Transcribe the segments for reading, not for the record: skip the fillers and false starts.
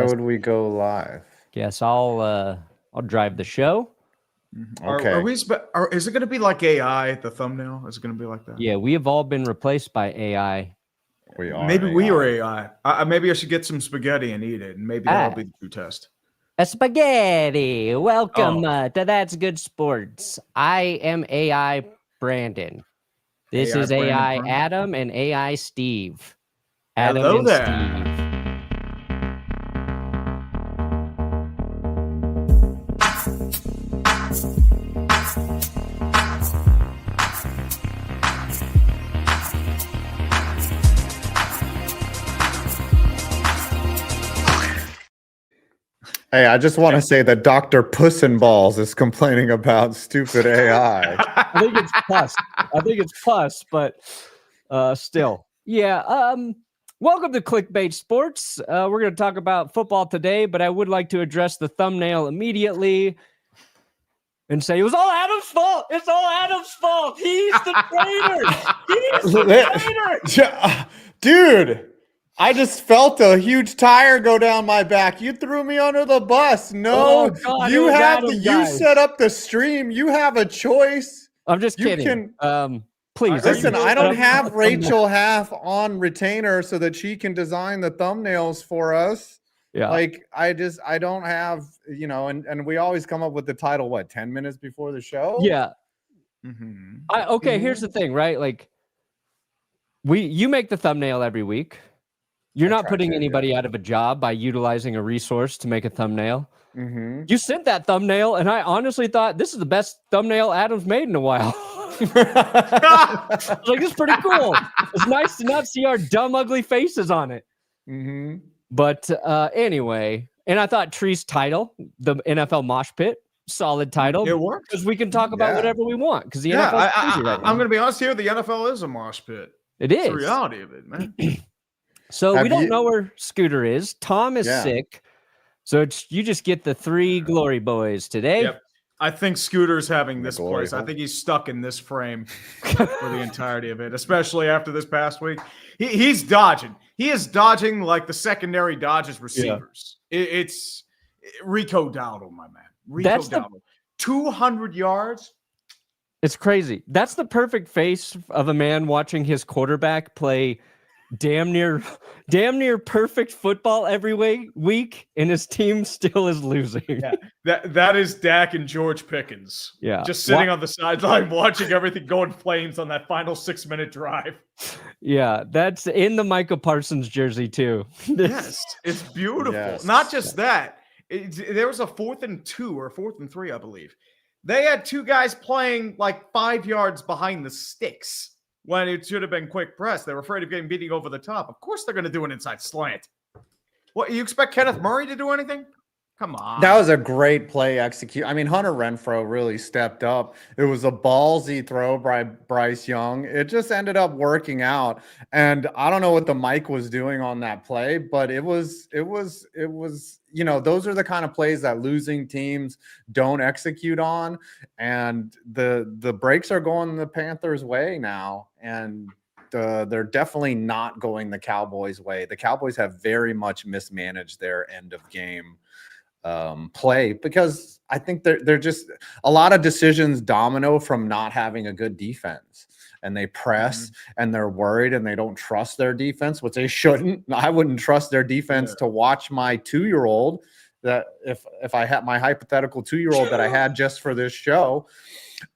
would we go live? Yes, I'll drive the show. Okay. Is it going to be like AI, the thumbnail? Is it going to be like that? Yeah, we have all been replaced by AI. We are. Maybe we are AI. Maybe I should get some spaghetti and eat it, and maybe that'll be the true test. A spaghetti. Welcome to That's Good Sports. I am AI Brandon. This is AI Adam and AI Steve. Adam Hello and there. Steve. Hey, I just want to say that Dr. Puss and Balls is complaining about stupid AI. I think it's plus, but still. Yeah. Welcome to Clickbait Sports. We're going to talk about football today, but I would like to address the thumbnail immediately and say it was all Adam's fault. It's all Adam's fault. He's the traitor. He's the traitor. Dude, I just felt a huge tire go down my back. You threw me under the bus. No, God, you have you set up the stream. You have a choice. I'm just kidding. Please listen. I don't have Rachel Half on retainer so that she can design the thumbnails for us. Yeah, like I don't have, and we always come up with the title 10 minutes before the show. Yeah. Mm-hmm. Here's the thing, right? Like you make the thumbnail every week. You're not putting anybody out of a job by utilizing a resource to make a thumbnail. Mm-hmm. You sent that thumbnail, and I honestly thought this is the best thumbnail Adam's made in a while. Like, this is pretty cool. It's nice to not see our dumb, ugly faces on it. Mm-hmm. But anyway, and I thought Tree's title, the NFL Mosh Pit, solid title. It works because we can talk about whatever we want. Because the NFL right I'm going to be honest here. The NFL is a mosh pit. It is. It's the reality of it, man. So we don't know where Scooter is. Tom is sick. So you just get the three glory boys today. Yep. I think Scooter's having this place. I think he's stuck in this frame for the entirety of it, especially after this past week. He's dodging. He is dodging like the secondary dodges receivers. Yeah. It's Rico Dowdle, my man. Rico Dowdle. 200 yards. It's crazy. That's the perfect face of a man watching his quarterback play damn near perfect football every week, and his team still is losing. Yeah, that is Dak and George Pickens. Yeah, just sitting on the sideline watching everything go in flames on that final 6-minute drive. Yeah, that's in the Micah Parsons jersey too. Yes, it's beautiful. Yes. Not just that. There was a 4th and 2 or 4th and 3, I believe. They had two guys playing like 5 yards behind the sticks. When it should have been quick press. They were afraid of getting beating over the top. Of course they're going to do an inside slant. What, you expect Kenneth Murray to do anything? Come on. That was a great play execute. I mean, Hunter Renfrow really stepped up. It was a ballsy throw by Bryce Young. It just ended up working out. And I don't know what the mic was doing on that play, but it was, those are the kind of plays that losing teams don't execute on. And the breaks are going the Panthers' way now. And they're definitely not going the Cowboys' way. The Cowboys have very much mismanaged their end of game play, because I think they're just a lot of decisions domino from not having a good defense, and they press and they're worried and they don't trust their defense, which they shouldn't. I wouldn't trust their defense to watch my 2-year-old, that if I had my hypothetical 2-year-old that I had just for this show.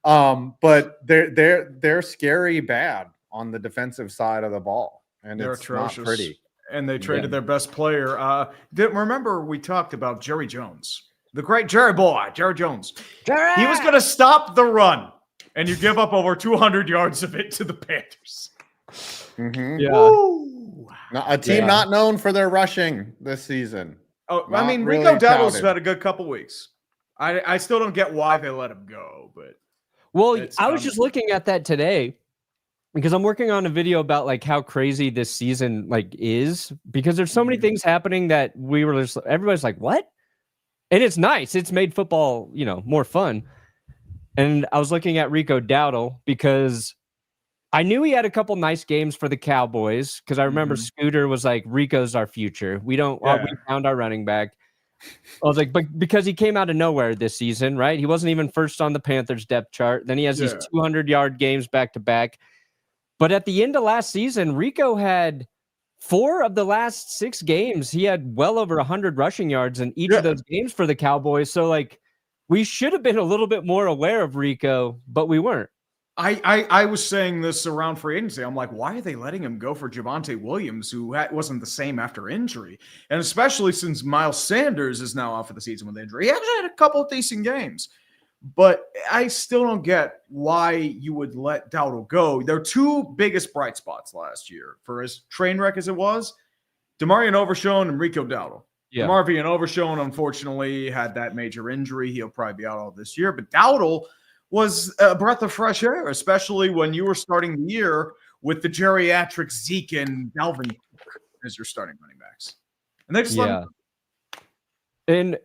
But they're scary bad on the defensive side of the ball, and they're it's atrocious. Not pretty. And they traded their best player. Remember we talked about Jerry Jones, the great Jerry Jones. Jerry! He was going to stop the run, and you give up over 200 yards of it to the Panthers. Mm-hmm. Yeah. A team not known for their rushing this season. Oh, I mean, really Rico Dowdle's had a good couple weeks. I still don't get why they let him go, but I was just looking at that today, because I'm working on a video about like how crazy this season is, because there's so many things happening that everybody's like, what? And it's nice. It's made football, more fun. And I was looking at Rico Dowdle, because I knew he had a couple nice games for the Cowboys because I remember Scooter was like, Rico's our future. We found our running back. I was like, but because he came out of nowhere this season, right? He wasn't even first on the Panthers depth chart. Then he has these 200-yard games back to back. But at the end of last season, Rico had 4 of the last 6 games. He had well over 100 rushing yards in each of those games for the Cowboys. So, like, we should have been a little bit more aware of Rico, but we weren't. I was saying this around free agency. I'm like, why are they letting him go for Javonte Williams, who wasn't the same after injury? And especially since Miles Sanders is now out for the season with injury. He actually had a couple of decent games. But I still don't get why you would let Dowdle go. Their 2 biggest bright spots last year, for as train wreck as it was, DeMarvion Overshown and Rico Dowdle. Yeah. DeMarvion Overshown, unfortunately, had that major injury. He'll probably be out all this year. But Dowdle was a breath of fresh air, especially when you were starting the year with the geriatric Zeke and Dalvin Cook as your starting running backs. And they just let him go. And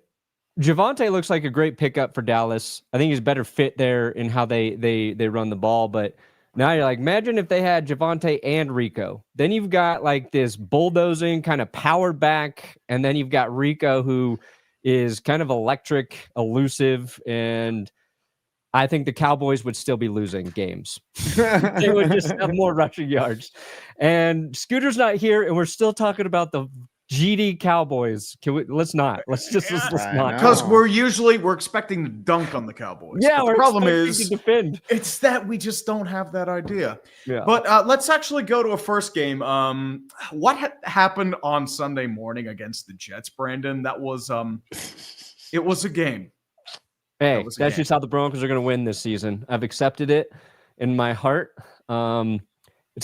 Javonte looks like a great pickup for Dallas. I think he's a better fit there in how they run the ball. But now you're like, imagine if they had Javonte and Rico. Then you've got like this bulldozing kind of power back, and then you've got Rico, who is kind of electric, elusive, and I think the Cowboys would still be losing games. They would just have more rushing yards. And Scooter's not here, and we're still talking about the GD Cowboys. Let's not. Let's not. Because we're expecting to dunk on the Cowboys. Yeah, the problem is to defend. It's that we just don't have that idea. Yeah. But let's actually go to a first game. What happened on Sunday morning against the Jets, Brandon? That was it was a game. Hey, that's just how the Broncos are going to win this season. I've accepted it in my heart. It's going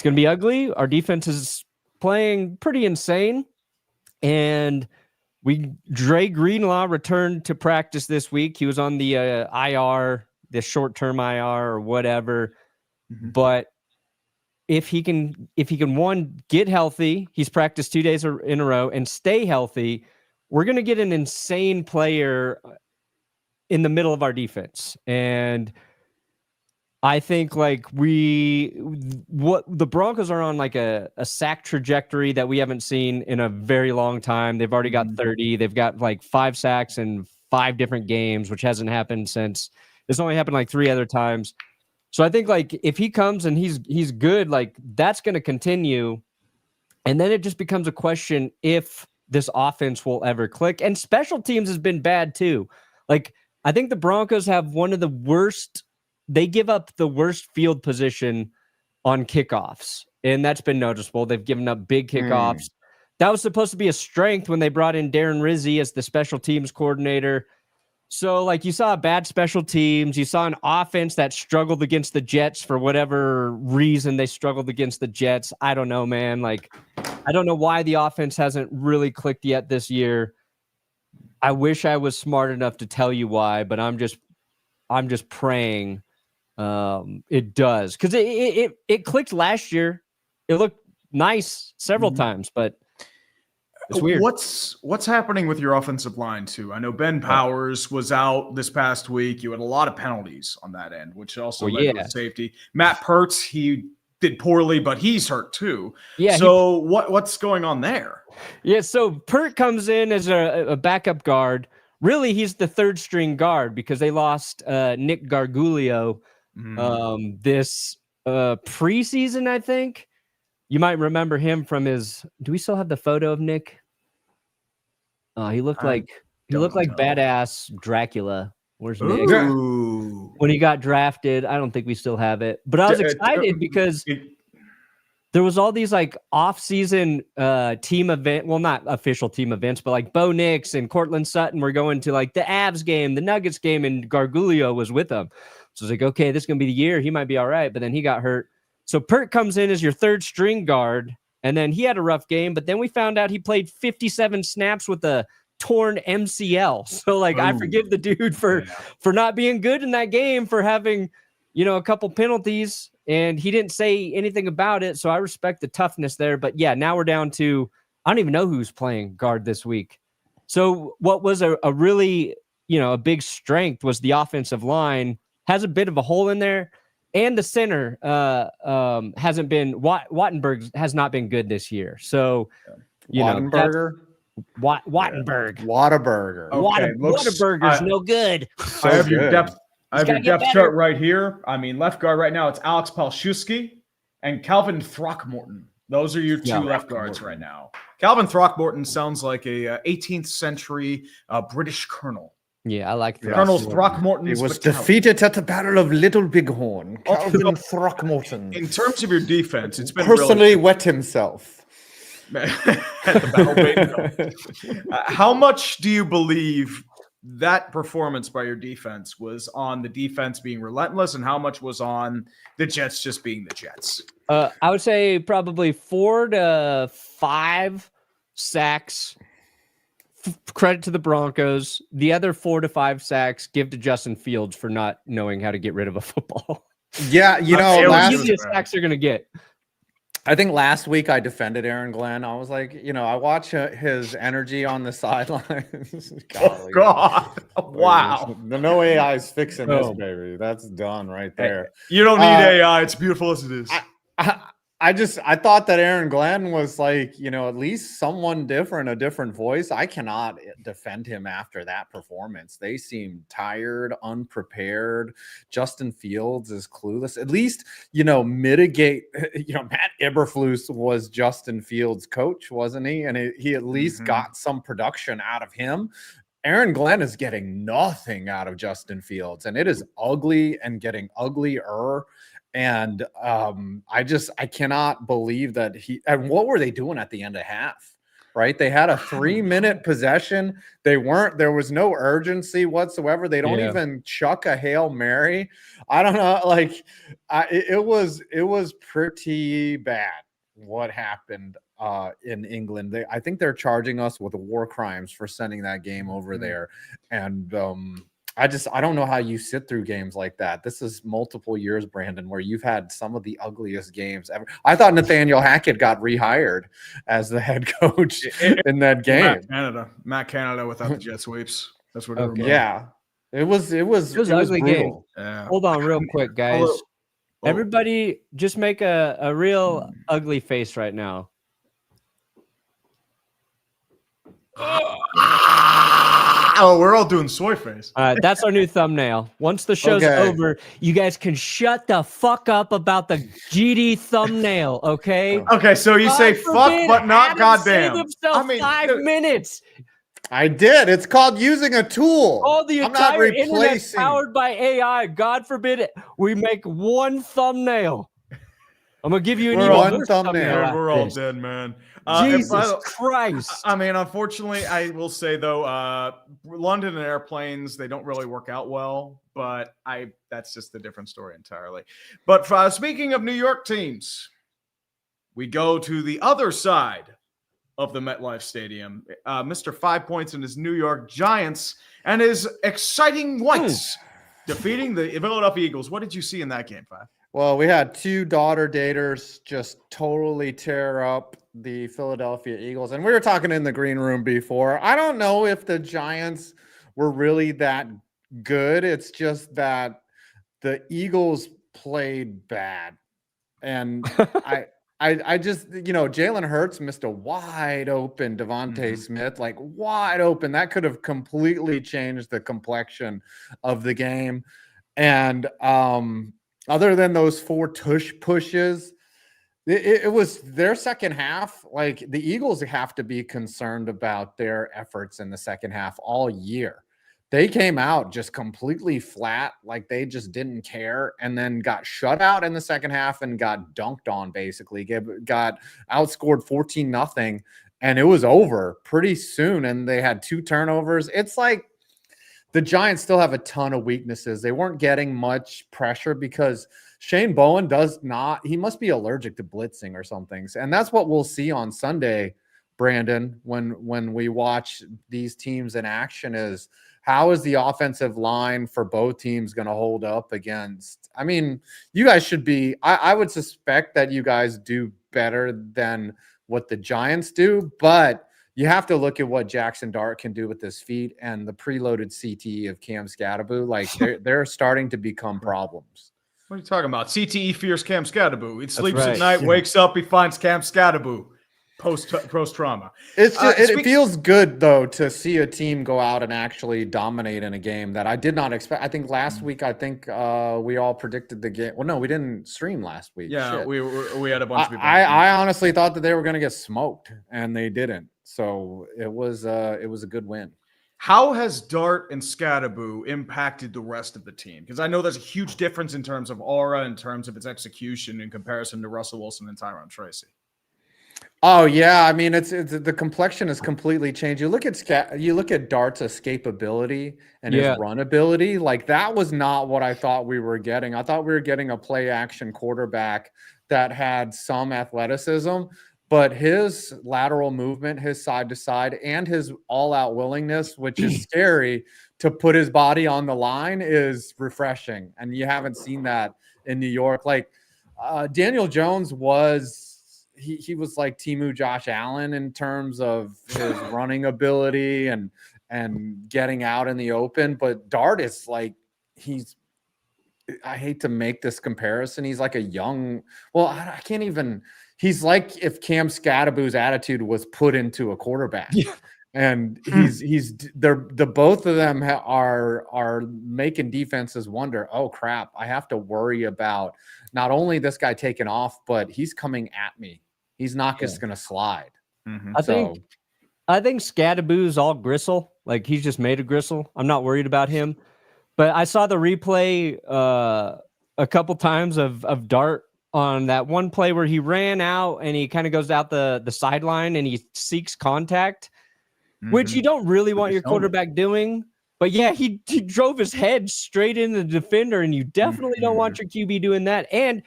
to be ugly. Our defense is playing pretty insane. And Dre Greenlaw returned to practice this week. He was on the IR, the short-term IR or whatever. But if he can one, get healthy, he's practiced 2 days in a row, and stay healthy, we're going to get an insane player in the middle of our defense. And I think like the Broncos are on like a sack trajectory that we haven't seen in a very long time. They've already got 30. They've got like 5 sacks in 5 different games, which hasn't happened since. It's only happened like 3 other times. So I think like if he comes and he's good, like that's going to continue. And then it just becomes a question if this offense will ever click. And special teams has been bad too. Like I think the Broncos have one of the worst. They give up the worst field position on kickoffs, and that's been noticeable. They've given up big kickoffs. That was supposed to be a strength when they brought in Darren Rizzi as the special teams coordinator. So, like, you saw bad special teams. You saw an offense that struggled against the Jets for whatever reason they struggled against the Jets. I don't know, man. Like, I don't know why the offense hasn't really clicked yet this year. I wish I was smart enough to tell you why, but I'm just praying it does, because it clicked last year. It looked nice several times, but it's weird. What's happening with your offensive line too? I know Ben Powers was out this past week. You had a lot of penalties on that end, which also led to safety. Matt Pertz, he did poorly, but he's hurt too. Yeah. So what's going on there? Yeah. So Pert comes in as a backup guard. Really, he's the 3rd string guard because they lost Nick Gargulio this preseason, I think. You might remember him from his. Do we still have the photo of Nick? He looked like badass Dracula. Where's Nick? When he got drafted, I don't think we still have it. But I was excited because there was all these like off-season team event. Well, not official team events, but like Bo Nix and Cortland Sutton were going to like the Avs game, the Nuggets game, and Gargulio was with them. So it's like, okay, this is going to be the year. He might be all right. But then he got hurt. So Pert comes in as your 3rd string guard. And then he had a rough game. But then we found out he played 57 snaps with a torn MCL. So like, I forgive the dude for not being good in that game, for having, a couple penalties. And he didn't say anything about it. So I respect the toughness there. But yeah, now we're down to, I don't even know who's playing guard this week. So what was a really, a big strength was the offensive line. Has a bit of a hole in there. and the center hasn't been Wattenberg has not been good this year. So Wattenberger. Wattenberg. Whataburger. Okay, Whataburger's no good. So I have your good. depth. I have your gotta get depth chart right here. I mean, left guard right now, it's Alex Palszewski and Calvin Throckmorton. Those are your two left guards right now. Calvin Throckmorton sounds like a 18th century British colonel. Yeah, I like Colonel Throckmorton. He was defeated at the Battle of Little Bighorn. Calvin Throckmorton. In terms of your defense, it's been personally wet himself. at the Battle how much do you believe that performance by your defense was on the defense being relentless, and how much was on the Jets just being the Jets? I would say probably 4 to 5 sacks. Credit to the Broncos. The other 4 to 5 sacks give to Justin Fields for not knowing how to get rid of a football. Yeah, easiest sacks they're gonna get. I think last week I defended Aaron Glenn. I was like, I watch his energy on the sidelines. Oh, God. Wow. No AI is fixing this, baby. That's done right there. You don't need AI. It's beautiful as it is. I thought that Aaron Glenn was like, at least someone different, a different voice. I cannot defend him after that performance. They seem tired, unprepared. Justin Fields is clueless. At least, mitigate. Matt Eberflus was Justin Fields' coach, wasn't he? And he at least got some production out of him. Aaron Glenn is getting nothing out of Justin Fields, and it is ugly and getting uglier. And I cannot believe that and what were they doing at the end of half, right? They had a 3-minute possession. There was no urgency whatsoever. They don't even chuck a Hail Mary. I don't know. Like it was pretty bad what happened in England. I think they're charging us with war crimes for sending that game over there. And, I don't know how you sit through games like that. This is multiple years, Brandon, where you've had some of the ugliest games ever. I thought Nathaniel Hackett got rehired as the head coach in that game. Matt Canada without the jet sweeps. That's what. Okay. Yeah, it was ugly game. Yeah. Hold on, real quick, guys. Everybody, just make a real ugly face right now. Oh, we're all doing soy face. That's our new thumbnail. Once the show's over, you guys can shut the fuck up about the GD thumbnail, okay? Okay, so you say fuck, but not goddamn. I mean, 5 minutes. I did. It's called using a tool. All the entire internet's powered by AI. God forbid it. We make one thumbnail. I'm gonna give you an one thumbnail. We're all dead, man. Jesus Christ. I mean, unfortunately, I will say though, London and airplanes, they don't really work out well, but that's just a different story entirely. But speaking of New York teams, we go to the other side of the MetLife Stadium. Mr. 5 Points and his New York Giants and his exciting Whites defeating the Philadelphia Eagles. What did you see in that game, Five? Well, we had 2 daughter daters just totally tear up the Philadelphia Eagles. And we were talking in the green room before. I don't know if the Giants were really that good. It's just that the Eagles played bad. And I just, Jalen Hurts missed a wide open Devontae Smith, like wide open. That could have completely changed the complexion of the game. And other than those 4 tush pushes, it was their second half. Like the Eagles have to be concerned about their efforts in the second half all year. They came out just completely flat, like they just didn't care, and then got shut out in the second half and got dunked on, basically. Got outscored 14-0, and it was over pretty soon, and they had 2 turnovers. It's like the Giants still have a ton of weaknesses. They weren't getting much pressure because Shane Bowen he must be allergic to blitzing or something. And that's what we'll see on Sunday, Brandon, when we watch these teams in action, is how is the offensive line for both teams going to hold up against? I mean, you guys should be, I would suspect that you guys do better than what the Giants do, but you have to look at what Jackson Dart can do with his feet and the preloaded CTE of Cam Scatterbo. Like they're starting to become problems. What are you talking about? CTE fears Cam Scatterboo. He sleeps right. at night, wakes up, he finds Cam Scatterboo post trauma. It's just, it feels good though to see a team go out and actually dominate in a game that I did not expect. I think last week, we all predicted the game. Well, no, we didn't stream last week. Yeah, Shit. we had a bunch of people. I honestly thought that they were going to get smoked, and they didn't. So it was a good win. How has Dart and Scatterboo impacted the rest of the team? Because I know there's a huge difference in terms of aura, in terms of its execution, in comparison to Russell Wilson and Tyron Tracy. Oh yeah, I mean it's the complexion has completely changed. You look at Dart's escapability and his run ability. Like that was not what I thought we were getting. I thought we were getting a play action quarterback that had some athleticism, but his lateral movement, his side to side, and his all out willingness, which is scary to put his body on the line, is refreshing. And you haven't seen that in New York. Like Daniel Jones was. He was like Temu Josh Allen in terms of his running ability and getting out in the open. But Dart is like, I hate to make this comparison. He's like I can't even, he's like if Cam Scatterboo's attitude was put into a quarterback. Yeah. And the both of them are making defenses wonder, oh crap, I have to worry about not only this guy taking off, but he's coming at me. He's not just going to slide. I think Scatterboo's all gristle. Like he's just made of gristle. I'm not worried about him. But I saw the replay a couple times of Dart on that one play where he ran out and he kind of goes out the sideline and he seeks contact, which you don't really want your quarterback doing. But yeah, he drove his head straight into the defender, and you definitely don't want your QB doing that. And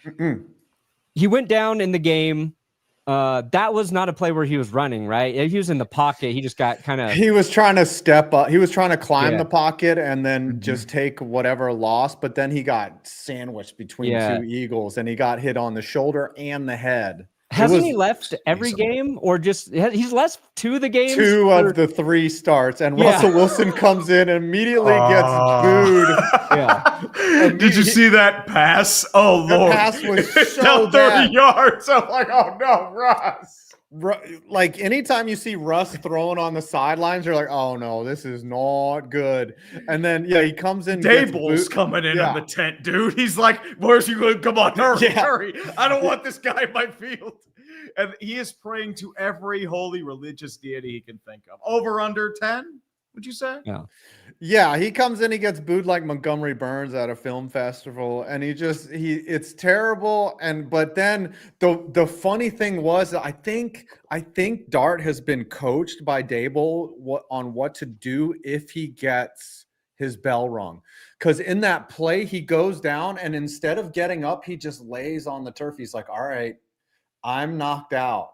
he went down in the game. That was not a play where he was running, right? He was in the pocket. He just got kind of... He was trying to step up. He was trying to climb the pocket and then just take whatever loss. But then he got sandwiched between two Eagles, and he got hit on the shoulder and the head. Hasn't he left every game, or just he's left 2 of the games? 2 of the 3 starts, and Russell Wilson comes in and immediately gets booed. Did you see that pass? Oh Lord, the pass was so 30 bad. yards. I'm like, oh no, Russ. Like anytime you see Russ throwing on the sidelines, you're like, oh no, this is not good. And then he comes in. Dayball's coming in the tent, dude. He's like, where's you going? Come on, hurry. I don't want this guy in my field. And he is praying to every holy religious deity he can think of. Over under 10, would you say? Yeah, he comes in, he gets booed like Montgomery Burns at a film festival, and it's terrible. But then the funny thing was, I think Dart has been coached by Daboll on what to do if he gets his bell rung. Because in that play, he goes down, and instead of getting up, he just lays on the turf. He's like, all right, I'm knocked out.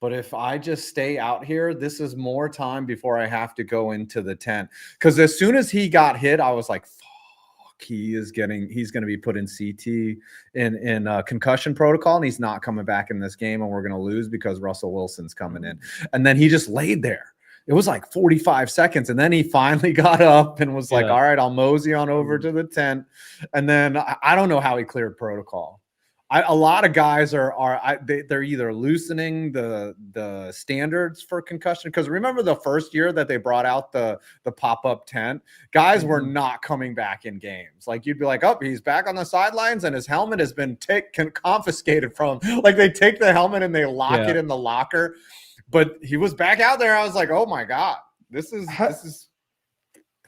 But if I just stay out here, this is more time before I have to go into the tent. Because as soon as he got hit, I was like, fuck, he's going to be put in CT in concussion protocol, and he's not coming back in this game, and we're going to lose because Russell Wilson's coming in. And then he just laid there. It was like 45 seconds, and then he finally got up and was like, all right, I'll mosey on over to the tent. And then I don't know how he cleared protocol. A lot of guys they're either loosening the standards for concussion, because remember the first year that they brought out the pop-up tent, guys were not coming back in games. Like you'd be like, oh, he's back on the sidelines and his helmet has been confiscated from him. Like they take the helmet and they lock it in the locker, but he was back out there. I was like, oh my God, this is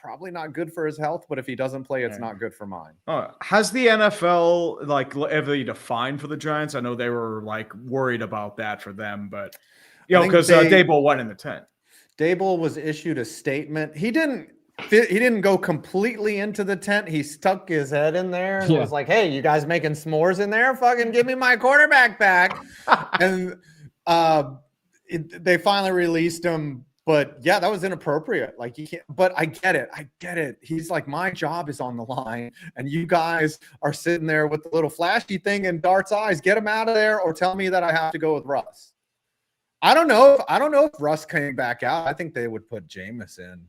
probably not good for his health, but if he doesn't play, it's not good for mine. Has the NFL ever defined for the Giants? I know they were worried about that for them, but because Daboll went in the tent. Daboll was issued a statement. He didn't go completely into the tent. He stuck his head in there and was like, hey, you guys making s'mores in there? Fucking give me my quarterback back. And they finally released him. But yeah, that was inappropriate. Like you can't, but I get it. He's like, my job is on the line, and you guys are sitting there with the little flashy thing in Dart's eyes. Get him out of there, or tell me that I have to go with Russ. I don't know if Russ came back out. I think they would put Jameis in.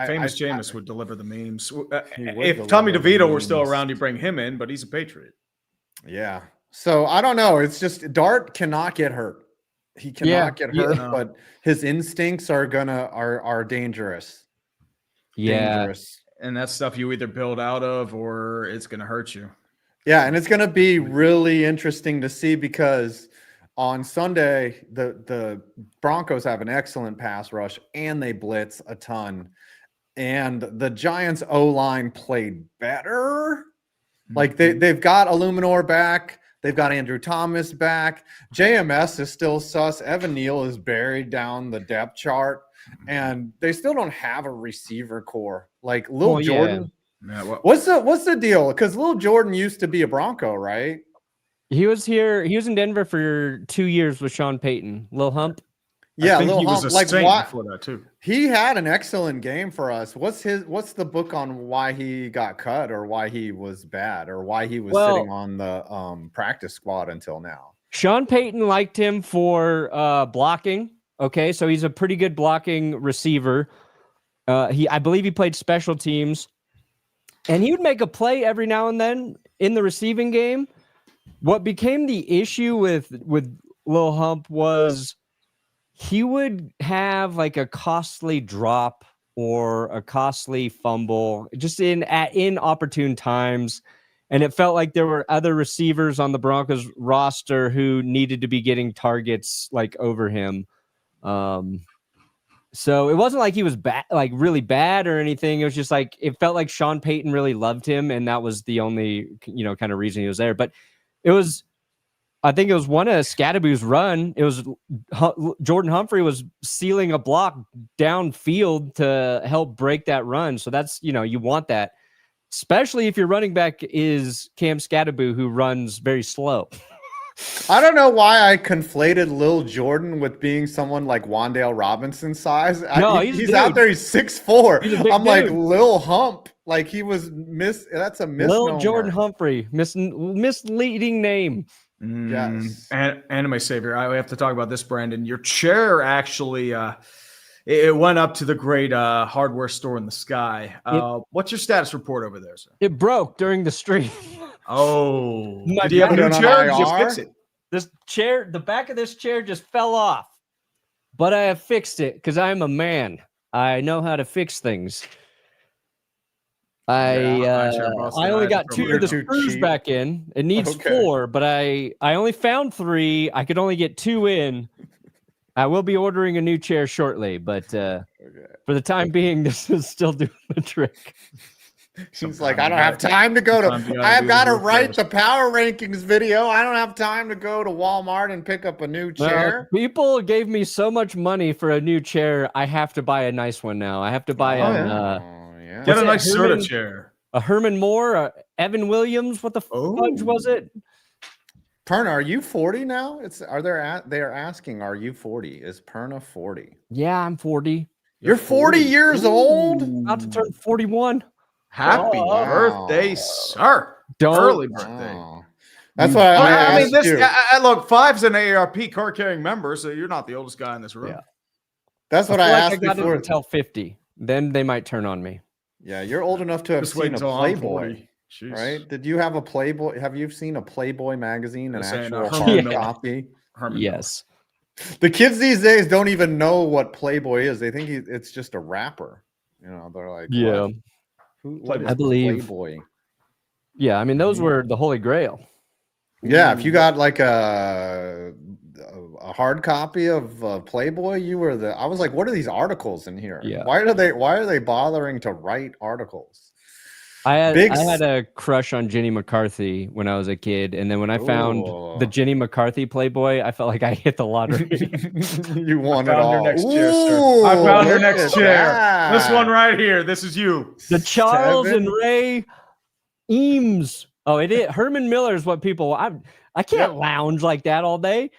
Famous Jameis would deliver the memes. If Tommy DeVito were still around, you bring him in, but he's a Patriot. Yeah. So I don't know. It's just Dart cannot get hurt. He cannot get hurt, but his instincts are dangerous. Yeah. Dangerous. And that's stuff you either build out of or it's going to hurt you. Yeah, and it's going to be really interesting to see because on Sunday, the Broncos have an excellent pass rush and they blitz a ton. And the Giants O-line played better. Like they've got Illuminor back. They've got Andrew Thomas back. JMS is still sus. Evan Neal is buried down the depth chart. And they still don't have a receiver core. Like Lil Jordan. Yeah, what's the deal? Because Lil Jordan used to be a Bronco, right? He was here. He was in Denver for 2 years with Sean Payton. Lil Hump. Yeah, Lil Hump. Was a like Saint before that too. He had an excellent game for us. What's the book on why he got cut or why he was bad or why he was sitting on the practice squad until now? Sean Payton liked him for blocking. Okay, so he's a pretty good blocking receiver. I believe he played special teams, and he would make a play every now and then in the receiving game. What became the issue with Lil Hump was he would have like a costly drop or a costly fumble just in opportune times. And it felt like there were other receivers on the Broncos roster who needed to be getting targets like over him. So it wasn't like he was bad, like really bad or anything. It was just like, it felt like Sean Payton really loved him. And that was the only, kind of reason he was there. But I think it was one of Scadaboo's run. It was Jordan Humphrey was sealing a block downfield to help break that run. So that's, you want that, especially if your running back is Cam Scadaboo, who runs very slow. I don't know why I conflated Lil Jordan with being someone like Wan'Dale Robinson size. No, he's out there. He's 6'4". I'm like dude. Lil Hump. Like he was that's a misnomer. Lil Jordan Humphrey, misleading name. Yes. Anime savior. I have to talk about this, Brandon. Your chair actually it went up to the great hardware store in the sky. What's your status report over there, sir? It broke during the stream. Oh, did you have a new chair? Did you fix it? This chair, the back of this chair just fell off, but I have fixed it because I'm a man. I know how to fix things. I only got two of the screws back in. It needs 4, but I only found 3. I could only get 2 in. I will be ordering a new chair shortly, but for the time being, this is still doing the trick. She's like, I don't have time to go to. I have got to write the power rankings video. I don't have time to go to Walmart and pick up a new chair. People gave me so much money for a new chair. I have to buy a nice one now. I have to buy get a nice sort of chair. A Herman Moore, a Evan Williams. What the fudge was it? Perna, are you 40 now? They are asking, are you 40? Is Perna 40? Yeah, I'm 40. You're 40 years old? About to turn 41. Happy birthday, sir. Early birthday. That's what I mean. Look, 5's an AARP card carrying member, so you're not the oldest guy in this room. Yeah. That's what I asked before. Until 50. Then they might turn on me. Yeah, you're old enough to have seen a Playboy. Right? Did you have a Playboy? Have you seen a Playboy magazine, an actual hard copy? Yes. The kids these days don't even know what Playboy is. They think it's just a rapper. They're like, yeah. I believe Playboy. Yeah, I mean those were the Holy Grail. Yeah, if you got like a hard copy of Playboy, you were I was like, what are these articles in here? Yeah. Why are they bothering to write articles? I had a crush on Jenny McCarthy when I was a kid, and then when I found the Jenny McCarthy Playboy, I felt like I hit the lottery. You won it all. Her next chair, sir. I found her next chair. This one right here. This is you. The Charles and Ray Eames. Oh, it is. Herman Miller is what people. I can't lounge like that all day.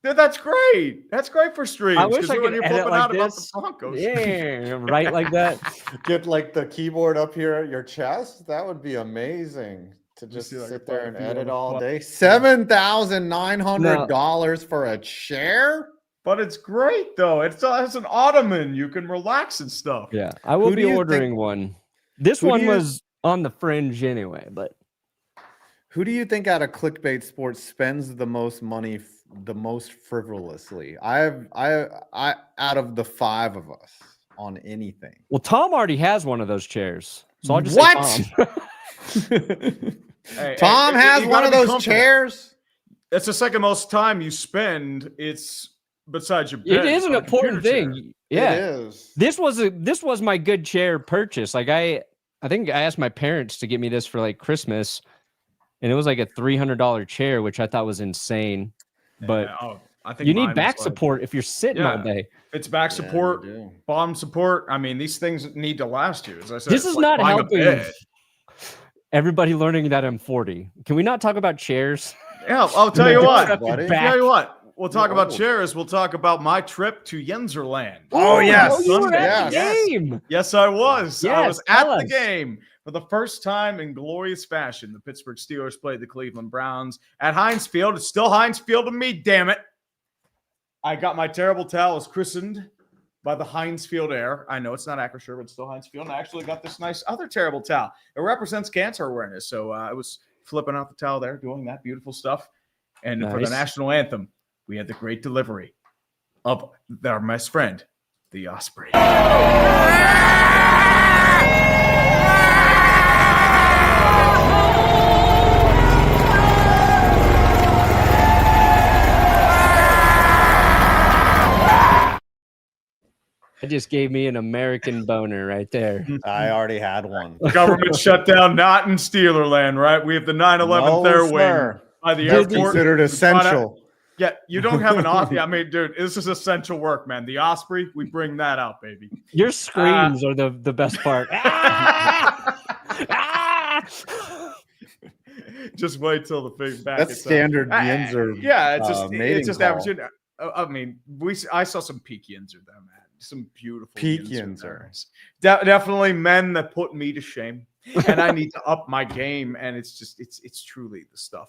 Dude, that's great. That's great for streams. I wish I could edit like about this. The Broncos. Yeah, right like that. Get like the keyboard up here at your chest. That would be amazing to just sit there and edit all day. $7,900 for a chair. But it's great though. It has an ottoman. You can relax and stuff. Yeah, I will Who do be you ordering think- one. This who do one you- was on the fringe anyway, but Who do you think out of Clickbait Sports spends the most money the most frivolously? I out of the 5 of us on anything. well, Tom already has one of those chairs, so I'll just What? say Tom. Hey, Tom hey, has you one gotta of be those comfortable. chairs. That's the second most time you spend. It's besides your bed. It is an on a important computer chair. thing. Yeah, It is. this was my good chair purchase. Like I think I asked my parents to get me this for like Christmas, and it was like a $300 chair, which I thought was insane. But Yeah, I think you mine need was back like- support if you're sitting all Yeah. day. It's back Yeah, support, you do. bottom support. I mean, these things need to last you. As I said, This it's is like not buying a helping bed. everybody learning that I'm 40. Can we not talk about chairs? Yeah, I'll tell you what. buddy. Back. Tell you what. We'll talk You're about old. chairs. We'll talk about my trip to Yenzerland. Oh, yes. you were at the Yes. game. Yes, I was. I Yes, was at tell the us. game for the first time in glorious fashion. The Pittsburgh Steelers played the Cleveland Browns at Heinz Field. It's still Heinz Field to me, damn it. I got my terrible towels christened by the Heinz Field Air. I know it's not Acrisure, but it's still Heinz Field. And I actually got this nice other terrible towel. It represents cancer awareness. So I was flipping out the towel there, doing that beautiful stuff. And for the Nice. national anthem, we had the great delivery of our best friend, the Osprey. It just gave me an American boner right there. I already had one. Government shutdown, not in Steelerland, right? We have the 9/11 there wing sir. by the Did It's you- airport. considered essential. Yeah, you don't have an Osprey. I mean, dude, this is essential work, man. The Osprey, we bring that out, baby. Your screams are the best part. Ah! Ah! Just wait till the big back. That's is up. standard Yinzer. Yeah, it's just mating it's just call. average. I mean, I saw some peak Yinzer there, man. Some beautiful Peak Yinzer Yinzer. there. Definitely men that put me to shame, and I need to up my game. And it's just it's truly the stuff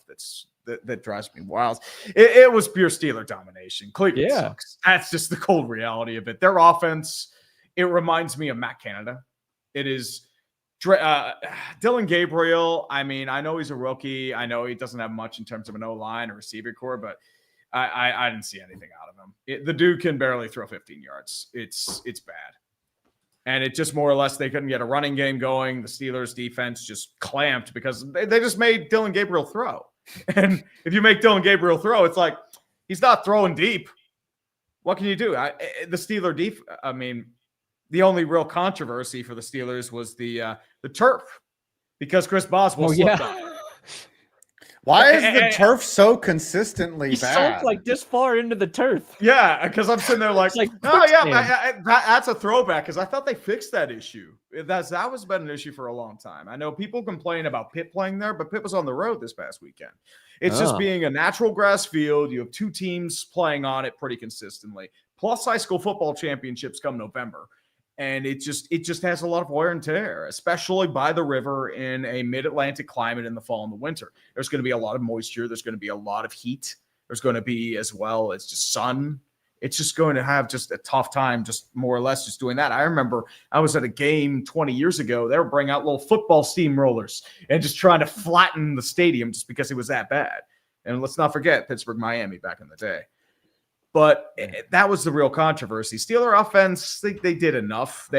that drives me wild. It was pure Steeler domination. Cleveland Yeah. sucks. That's just the cold reality of it. Their offense, it reminds me of Matt Canada. It is Dylan Gabriel. I mean, I know he's a rookie. I know he doesn't have much in terms of an O-line or receiver core, but I didn't see anything out of him. The dude can barely throw 15 yards. It's bad. And it just more or less, they couldn't get a running game going. The Steelers defense just clamped because they just made Dylan Gabriel throw. And if you make Dylan Gabriel throw, it's like he's not throwing deep. What can you do? The Steeler I mean, the only real controversy for the Steelers was the turf because Chris Boswell slipped up. Why is the turf so consistently He bad? sounds like this far into the turf. Yeah, because I'm sitting there like, It's like oh yeah, quicksand. that's a throwback because I thought they fixed that issue. That was been an issue for a long time. I know people complain about Pitt playing there, but Pitt was on the road this past weekend. It's just Oh. being a natural grass field. You have two teams playing on it pretty consistently. Plus high school football championships come November. And it just has a lot of wear and tear, especially by the river in a mid-Atlantic climate in the fall and the winter. There's going to be a lot of moisture. There's going to be a lot of heat. There's going to be as well as just sun. It's just going to have just a tough time, just more or less just doing that. I remember I was at a game 20 years ago. They were bringing out little football steamrollers and just trying to flatten the stadium just because it was that bad. And let's not forget Pittsburgh, Miami back in the day. But that was the real controversy. Steeler offense, they did enough.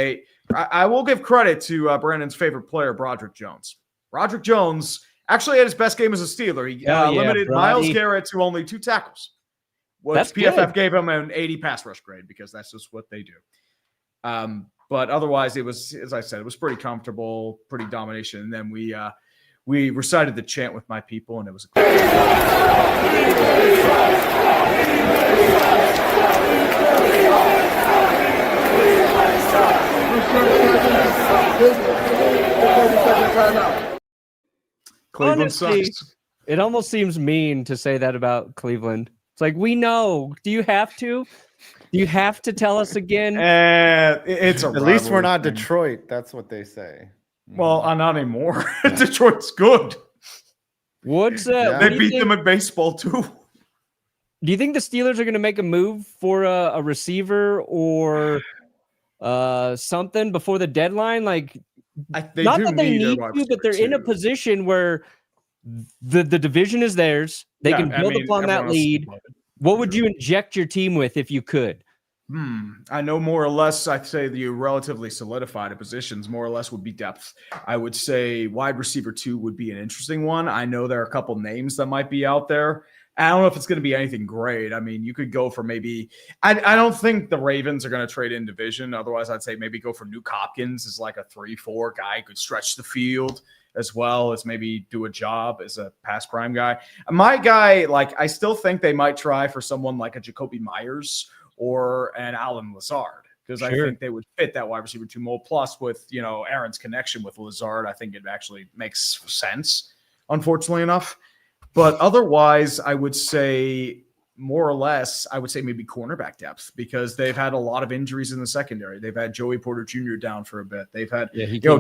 I will give credit to Brandon's favorite player, Broderick Jones. Broderick Jones actually had his best game as a Steeler. He limited Myles Garrett to only 2 tackles. That's PFF good. gave him an 80 pass rush grade because that's just what they do. But otherwise, it was, as I said, it was pretty comfortable, pretty domination. And then we recited the chant with my people, and it was a Cleveland Honestly, sucks. It almost seems mean to say that about Cleveland. It's like, we know. Do you have to? Do you have to tell us again? It's a At least we're rivalry not thing. Detroit. That's what they say. Well, not anymore. Detroit's good. What's Yeah. what They do you beat think- them at baseball too. Do you think the Steelers are going to make a move for a receiver or something before the deadline? Like, not that they need to, but they're in a position where the division is theirs. They can build upon that lead. What would you inject your team with if you could? I know more or less, I'd say the relatively solidified positions more or less would be depth. I would say wide receiver 2 would be an interesting one. I know there are a couple names that might be out there. I don't know if it's going to be anything great. I mean, you could go for maybe I don't think the Ravens are going to trade in division. Otherwise, I'd say maybe go for Nuke Hopkins as like a 3-4 guy who could stretch the field as well as maybe do a job as a pass prime guy. My guy, like, I still think they might try for someone like a Jacoby Myers or an Alan Lazard, because I think they would fit that wide receiver 2 mold. Plus, with Aaron's connection with Lazard, I think it actually makes sense, unfortunately enough. But otherwise, I would say more or less, I would say maybe cornerback depth, because they've had a lot of injuries in the secondary. They've had Joey Porter Jr. down for a bit. They've had,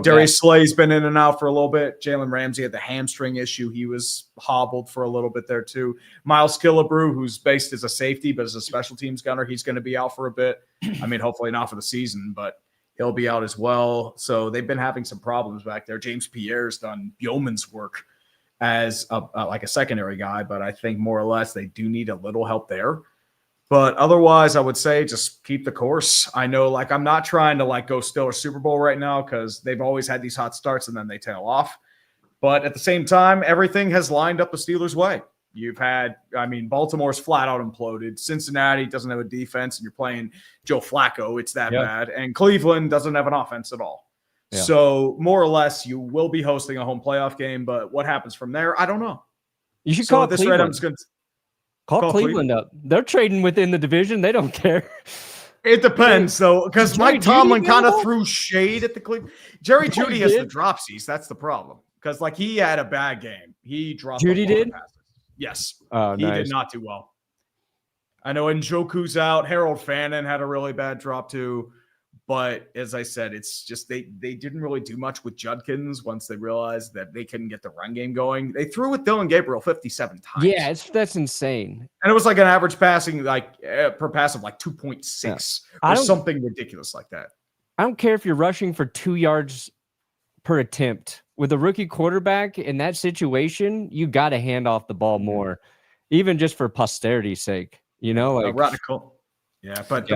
Darius Slay's been in and out for a little bit. Jalen Ramsey had the hamstring issue. He was hobbled for a little bit there too. Miles Killebrew, who's based as a safety, but as a special teams gunner, he's going to be out for a bit. I mean, hopefully not for the season, but he'll be out as well. So they've been having some problems back there. James Pierre's done yeoman's work as like a secondary guy, but I think more or less they do need a little help there. But otherwise, I would say just keep the course. I know, like, I'm not trying to like go Steelers Super Bowl right now, because they've always had these hot starts and then they tail off. But at the same time, everything has lined up the Steelers' way. You've had, I mean, Baltimore's flat out imploded. Cincinnati doesn't have a defense, and you're playing Joe Flacco. It's that bad. And Cleveland doesn't have an offense at all. Yeah. So more or less, you will be hosting a home playoff game, but what happens from there, I don't know. You should call this Cleveland. I'm just going to call Cleveland up. They're trading within the division. They don't care. It depends, though, because Mike Tomlin kind of threw shade at the Cleveland. Jerry Jeudy has the dropsies. That's the problem, because like he had a bad game. He dropped. Jeudy did. Yes. He did not do well. I know Njoku's out. Harold Fannin had a really bad drop too. But as I said, it's just they didn't really do much with Judkins once they realized that they couldn't get the run game going. They threw with Dylan Gabriel 57 times. Yeah, that's insane. And it was like an average passing per pass of like 2.6 or something ridiculous like that. I don't care if you're rushing for 2 yards per attempt. With a rookie quarterback in that situation, you got to hand off the ball more, even just for posterity's sake. Like radical. Yeah, but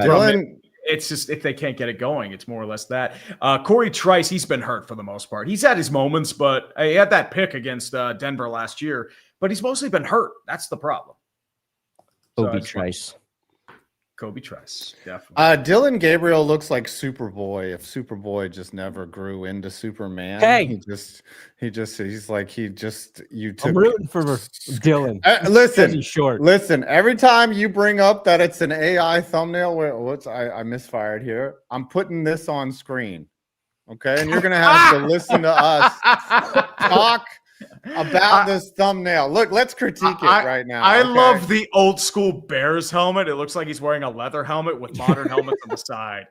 it's just if they can't get it going, it's more or less that. Corey Trice, he's been hurt for the most part. He's had his moments, but he had that pick against Denver last year, but he's mostly been hurt. That's the problem. Kobe Trice, definitely. Dylan Gabriel looks like Superboy if Superboy just never grew into Superman. Hey, I'm rooting for Dylan. Listen, he's short. Listen, every time you bring up that it's an AI thumbnail, I misfired here. I'm putting this on screen. Okay, and you're gonna have to listen to us talk about this thumbnail. Look, let's critique it right now. I love the old school Bears helmet. It looks like he's wearing a leather helmet with modern helmets on the side.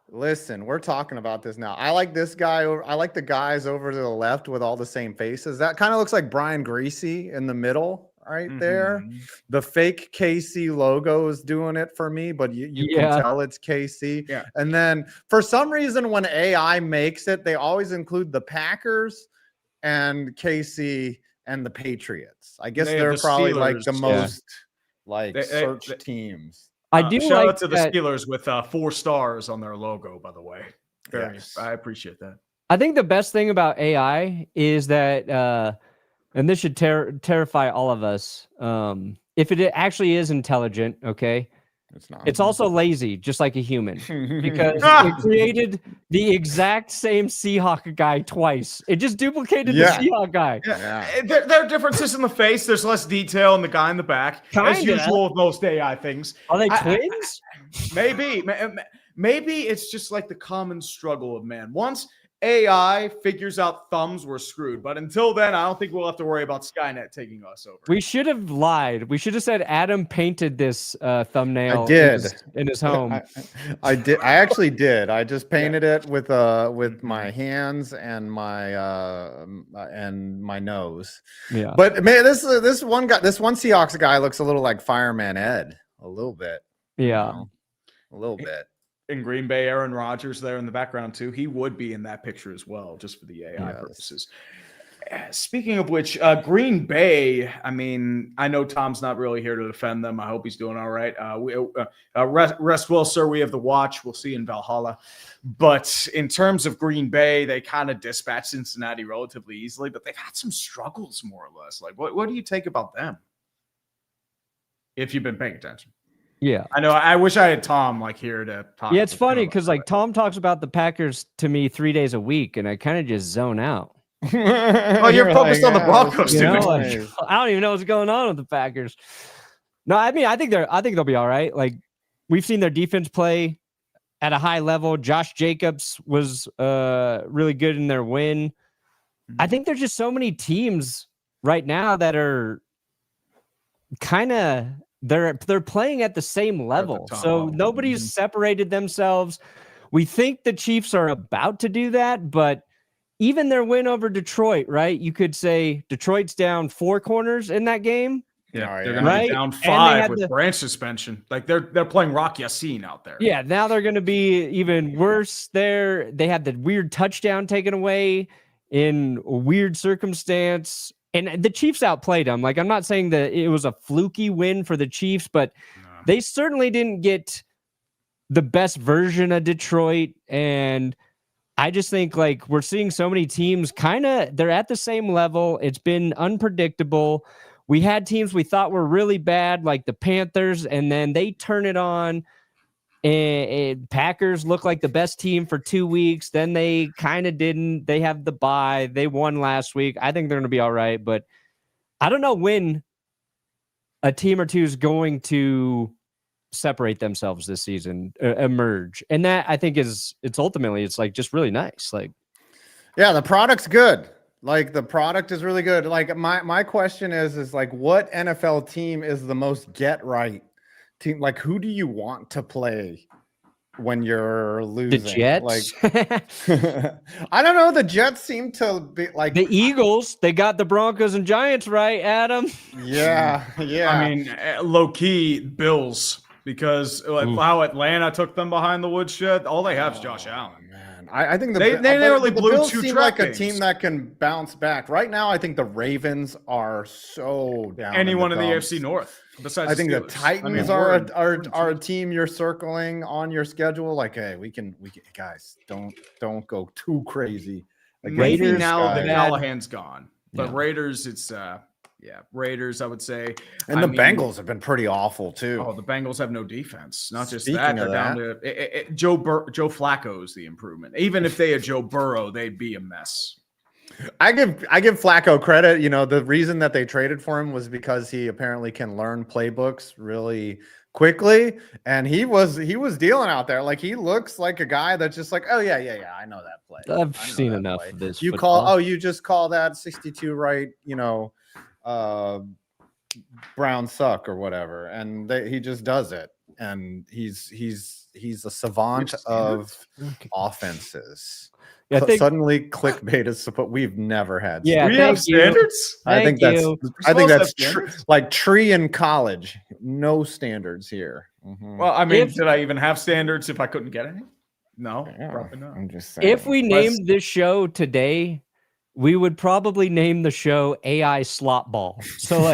Listen, we're talking about this now. I like this guy. I like the guys over to the left with all the same faces. That kind of looks like Brian Greasy in the middle right there. The fake KC logo is doing it for me, but you can tell it's KC. Yeah. And then for some reason, when AI makes it, they always include the Packers and KC and the Patriots. I guess they're probably Steelers, like the most searched teams. I do shout out to the Steelers with 4 stars on their logo, by the way. I appreciate that. I think the best thing about AI is that, and this should terrify all of us, if it actually is intelligent, okay? It's not. It's also lazy, just like a human, because it created the exact same Seahawk guy twice. It just duplicated the Seahawk guy. Yeah. There are differences in the face. There's less detail in the guy in the back, as usual with most AI things. Are they twins? Maybe it's just like the common struggle of man. Once AI figures out thumbs, we're screwed. But until then, I don't think we'll have to worry about Skynet taking us over. We should have lied. We should have said Adam painted this thumbnail. I did in his home. I did. I actually did. I just painted it with my hands and my nose. Yeah. But man, this one Seahawks guy looks a little like Fireman Ed, a little bit. Yeah. A little bit. In Green Bay, Aaron Rodgers there in the background too. He would be in that picture as well, just for the AI purposes. Speaking of which, Green Bay, I mean, I know Tom's not really here to defend them. I hope he's doing all right. Rest well, sir. We have the watch. We'll see you in Valhalla. But in terms of Green Bay, they kind of dispatched Cincinnati relatively easily, but they've had some struggles more or less. Like, what do you take about them? If you've been paying attention. Yeah, I know. I wish I had Tom here to talk. Yeah, it's funny because Tom talks about the Packers to me 3 days a week, and I kind of just zone out. Oh, you're focused on the Broncos, dude. I don't even know what's going on with the Packers. No, I mean, I think they'll be all right. Like, we've seen their defense play at a high level. Josh Jacobs was really good in their win. I think there's just so many teams right now that are kind of. They're playing at the same level. So nobody's separated themselves. We think the Chiefs are about to do that, but even their win over Detroit, right? You could say Detroit's down 4 corners in that game. Yeah, they're going to be down 5 with branch suspension. Like they're playing Rock Yassin out there. Yeah, now they're going to be even worse there. They had the weird touchdown taken away in a weird circumstance. And the Chiefs outplayed them. Like, I'm not saying that it was a fluky win for the Chiefs, but they certainly didn't get the best version of Detroit. And I just think, we're seeing so many teams they're at the same level. It's been unpredictable. We had teams we thought were really bad, like the Panthers, and then they turn it on. And Packers look like the best team for 2 weeks. Then they kind of didn't. They have the bye. They won last week. I think they're going to be all right. But I don't know when a team or two is going to separate themselves this season, emerge. And that, I think, it's ultimately, it's just really nice. Yeah, the product's good. The product is really good. My question is what NFL team is the most get right team? Who do you want to play when you're losing? The Jets. I don't know. The Jets seem to be the Eagles. They got the Broncos and Giants right, Adam. Yeah. I mean, low key Bills, because how Atlanta took them behind the woodshed. All they have is Josh Allen. Man, I think they nearly blew Bills 2 seem like a team that can bounce back. Right now, I think the Ravens are so down. Anyone in the AFC North. Besides, I think the Titans are a team you're circling on your schedule. Hey, we can guys, don't go too crazy. Maybe Raiders, now that Callahan's gone, but Raiders, it's Raiders, I would say. And the Bengals have been pretty awful too. Oh, the Bengals have no defense. Not just that, they're down to Joe Flacco is the improvement. Even if they had Joe Burrow, they'd be a mess. I give Flacco credit. The reason that they traded for him was because he apparently can learn playbooks really quickly, and he was dealing out there. He looks like a guy that's just oh yeah, I know that play. I've seen enough of this. You just call that 62 right, Brown suck or whatever, and he just does it, and he's a savant of offenses. Yeah, Suddenly clickbait is support we've never had. Yeah, we have standards. I think that's tree in college. No standards here. Mm-hmm. Well, I mean, did I even have standards if I couldn't get any? No, probably not. I'm just saying. If we named this show today, we would probably name the show AI Slop Ball. So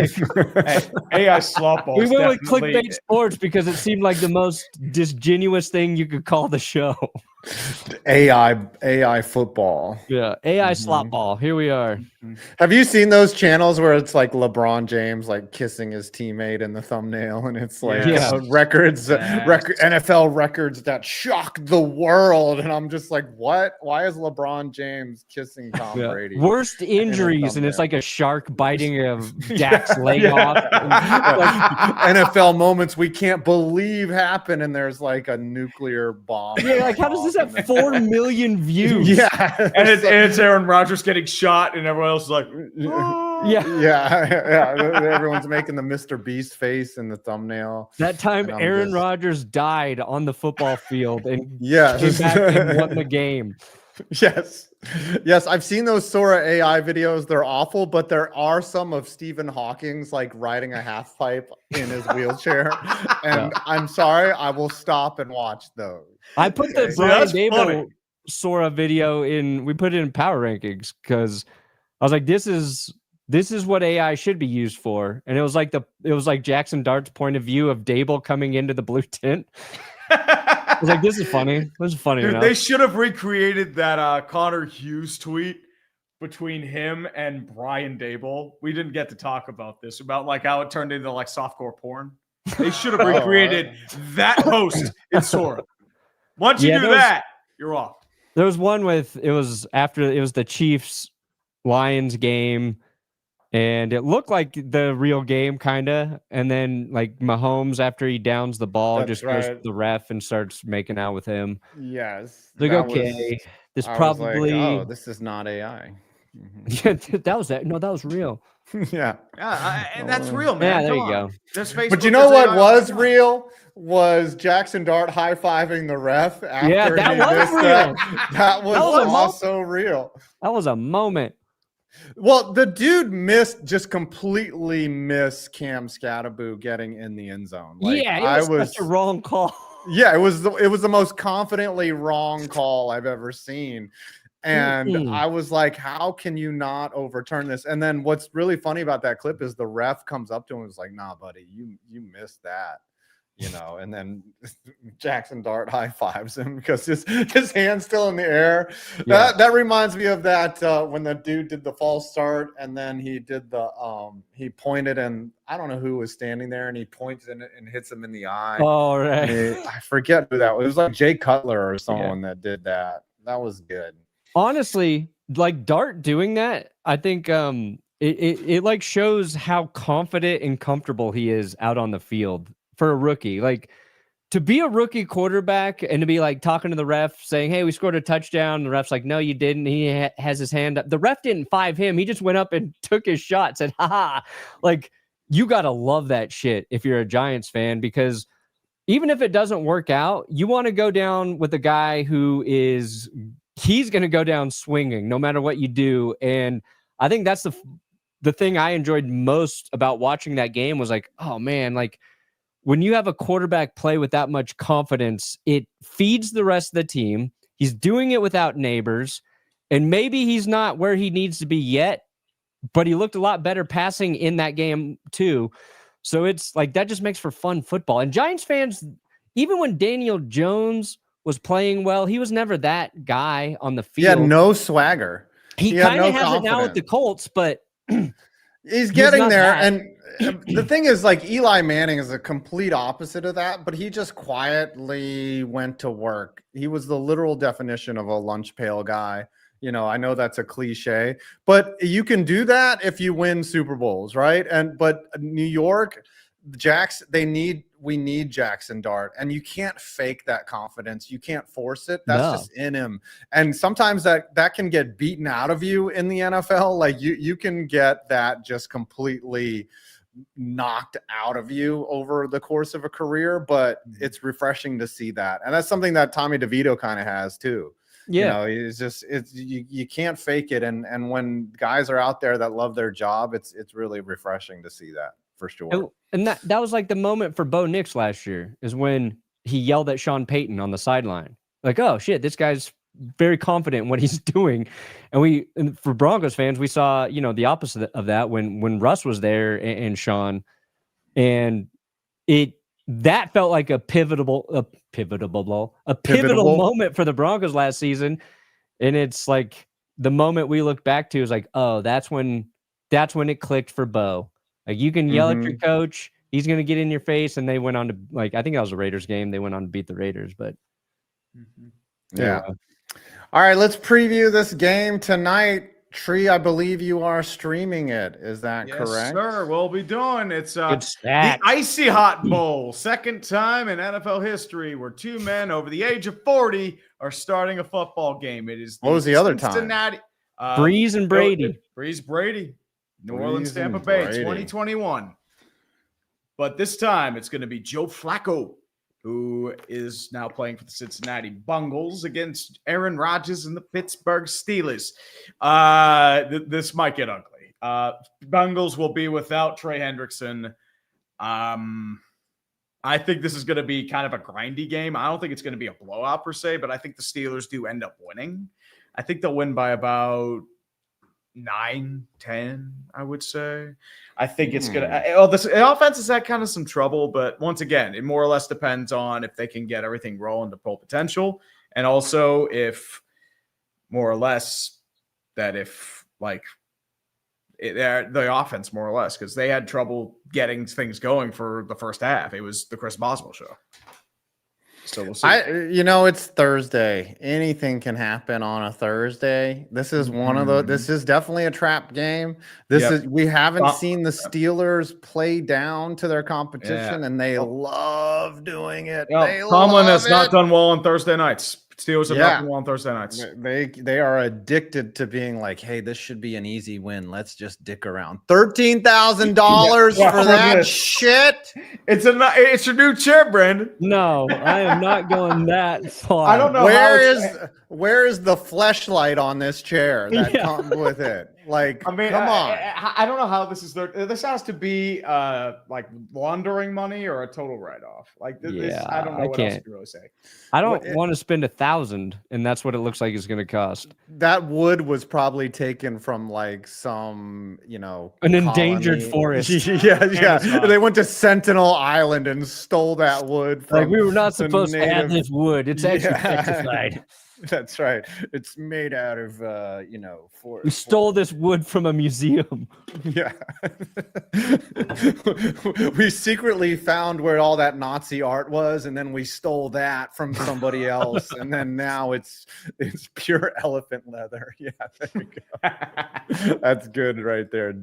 AI Slop Ball. We went with Clickbait Sports because it seemed like the most disingenuous thing you could call the show. AI football. Yeah, AI Slop Ball. Here we are. Have you seen those channels where it's LeBron James kissing his teammate in the thumbnail, and it's records, NFL records that shock the world, and I'm just what? Why is LeBron James kissing Tom Brady? Worst injuries, and it's a shark biting Dak's leg off. NFL moments we can't believe happen, and there's a nuclear bomb. Yeah, how does this was at 4 million views. Yeah. And it's Aaron Rodgers getting shot, and everyone else is like, yeah. Everyone's making the Mr. Beast face in the thumbnail. That time Aaron Rodgers died on the football field and came back and won the game. Yes. I've seen those Sora AI videos. They're awful, but there are some of Stephen Hawking's like riding a half pipe in his wheelchair. And I'm sorry, I will stop and watch those. I put the Brian Dable Sora video in. We put it in power rankings because I was like, this is what AI should be used for. And it was like Jackson Dart's point of view of Dable coming into the blue tent. I was like, this is funny. This is funny. Dude, they should have recreated that Connor Hughes tweet between him and Brian Dable. We didn't get to talk about this, about like how it turned into like softcore porn. They should have recreated that post in Sora. Once you do that, you're off. There was one it was the Chiefs Lions game. And it looked like the real game, kind of. And then, like, Mahomes, after he downs the ball, goes to the ref and starts making out with him. Yes. Like, okay, this probably... oh, this is not AI. Yeah, that was that. No, that was real. Yeah. And that's real, man. Yeah, there you go. But you know what was real? Was Jackson Dart high-fiving the ref after that was real. That was also real. That was a moment. Well, the dude completely missed Cam Scatterboo getting in the end zone. Like, it was such a wrong call. Yeah, it was the most confidently wrong call I've ever seen. And I was like, how can you not overturn this? And then what's really funny about that clip is the ref comes up to him and was like, nah, buddy, you missed that. And then Jackson Dart high fives him because his hand's still in the air. Yeah. That reminds me of that when the dude did the false start and then he did he pointed and I don't know who was standing there and he points and hits him in the eye. Oh, right. I forget who that was. It was like Jay Cutler or someone that did that. That was good. Honestly, like Dart doing that, I think it like shows how confident and comfortable he is out on the field. For a rookie, like to be a rookie quarterback and to be like talking to the ref saying, hey, we scored a touchdown. And the ref's like, no, you didn't. He has his hand up. The ref didn't five him. He just went up and took his shot, said, haha. Like, you got to love that shit if you're a Giants fan, because even if it doesn't work out, you want to go down with a guy he's going to go down swinging no matter what you do. And I think that's the thing I enjoyed most about watching that game was like, oh man, like, when you have a quarterback play with that much confidence, it feeds the rest of the team. He's doing it without neighbors, and maybe he's not where he needs to be yet, but he looked a lot better passing in that game too. So it's like that just makes for fun football. And Giants fans, even when Daniel Jones was playing well, he was never that guy on the field. He had no swagger. He kind of has it now with the Colts, but he's getting there. And the thing is, like, Eli Manning is a complete opposite of that, but he just quietly went to work. He was the literal definition of a lunch pail guy. I know that's a cliche, but you can do that if you win Super Bowls, right? But New York, we need Jackson Dart, and you can't fake that confidence. You can't force it. That's just in him. And sometimes that can get beaten out of you in the NFL. Like you can get that just completely knocked out of you over the course of a career, but it's refreshing to see that. And that's something that Tommy DeVito kind of has too. Yeah. You can't fake it. And when guys are out there that love their job, it's really refreshing to see that for sure. And that was like the moment for Bo Nix last year is when he yelled at Sean Payton on the sideline. Like, oh shit, this guy's very confident in what he's doing. And for Broncos fans, we saw, the opposite of that when Russ was there and Sean, and that felt like a pivotal moment for the Broncos last season. And it's like the moment we look back to is like, oh, that's when it clicked for Bo. Like you can yell at your coach, he's going to get in your face. And they went on to I think that was a Raiders game. They went on to beat the Raiders, but yeah. All right, let's preview this game tonight. Tree, I believe you are streaming it. Is that Yes, correct? sir. We'll be doing it's Good the stat. Icy Hot Bowl, second time in NFL history where two men over the age of 40 are starting a football game. It is What was the other Cincinnati, Breeze and Brady. Breeze Brady, New Orleans, Breeze and Tampa Bay, Brady. 2021. But this time it's going to be Joe Flacco, who is now playing for the Cincinnati Bengals against Aaron Rodgers and the Pittsburgh Steelers. This might get ugly. Bengals will be without Trey Hendrickson. I think this is going to be kind of a grindy game. I don't think it's going to be a blowout per se, but I think the Steelers do end up winning. I think they'll win by about 9-10, I would say. I think it's going to the offense has had kind of some trouble, but once again, it more or less depends on if they can get everything rolling to full potential. And also if more or less that if like the offense more or less, because they had trouble getting things going for the first half. It was the Chris Boswell show. So we'll see. It's Thursday. Anything can happen on a Thursday. This is this is definitely a trap game. We haven't seen the Steelers play down to their competition, and they love doing it. Tomlin has not done well on Thursday nights. Steelers have not done well on Thursday nights. They are addicted to being like, hey, this should be an easy win. Let's just dick around. $13,000 for that shit. It's your new chair, Brandon. No, I am not going that far. I don't know. Where is the fleshlight on this chair that comes with it? Like, come on. I don't know how this is. This has to be like laundering money or a total write-off. Like this, I don't know what else to really say. I don't want to spend $1,000, and that's what it looks like it's going to cost. That wood was probably taken from like some, an endangered forest. yeah. They went to Sentinel Island and stole that wood. Like we were not supposed to have this wood. It's actually petrified. That's right. It's made out of, we stole this wood from a museum. Yeah. We secretly found where all that Nazi art was, and then we stole that from somebody else, and then now it's pure elephant leather. Yeah, there you go. That's good right there,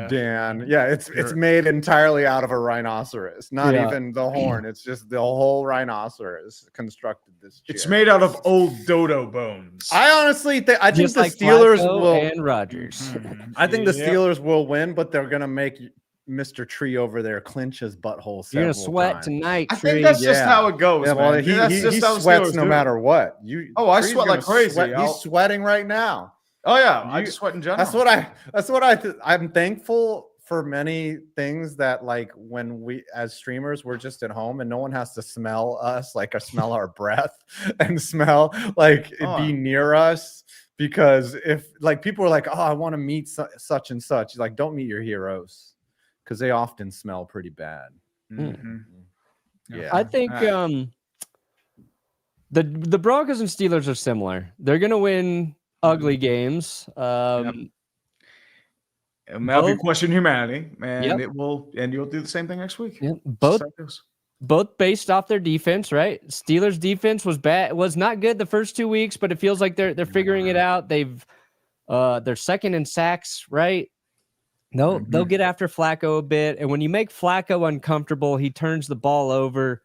Dan. Yeah, it's made entirely out of a rhinoceros, not even the horn. It's just the whole rhinoceros constructed this chair. It's made out of old dodo bones. I honestly think the Steelers will and Rodgers. I think the Steelers will win, but they're gonna make Mr. Tree over there clinch his butthole. You're gonna sweat tonight. I think that's just how it goes. Yeah, well, he sweats no matter what. I sweat like crazy. He's sweating right now. Oh yeah, I just sweat in general. That's what I'm thankful for many things that like when we as streamers we're just at home and no one has to smell us or smell our breath and smell be near us, because if like people are like, oh, I want to meet such and such, like don't meet your heroes because they often smell pretty bad. Yeah, I think the Broncos and Steelers are similar. They're gonna win ugly games. That'll be question humanity, and it will, and you'll do the same thing next week. Yep. Both based off their defense, right? Steelers defense was not good the first 2 weeks, but it feels like they're figuring it out. They're second in sacks, right? No, they'll get after Flacco a bit, and when you make Flacco uncomfortable, he turns the ball over.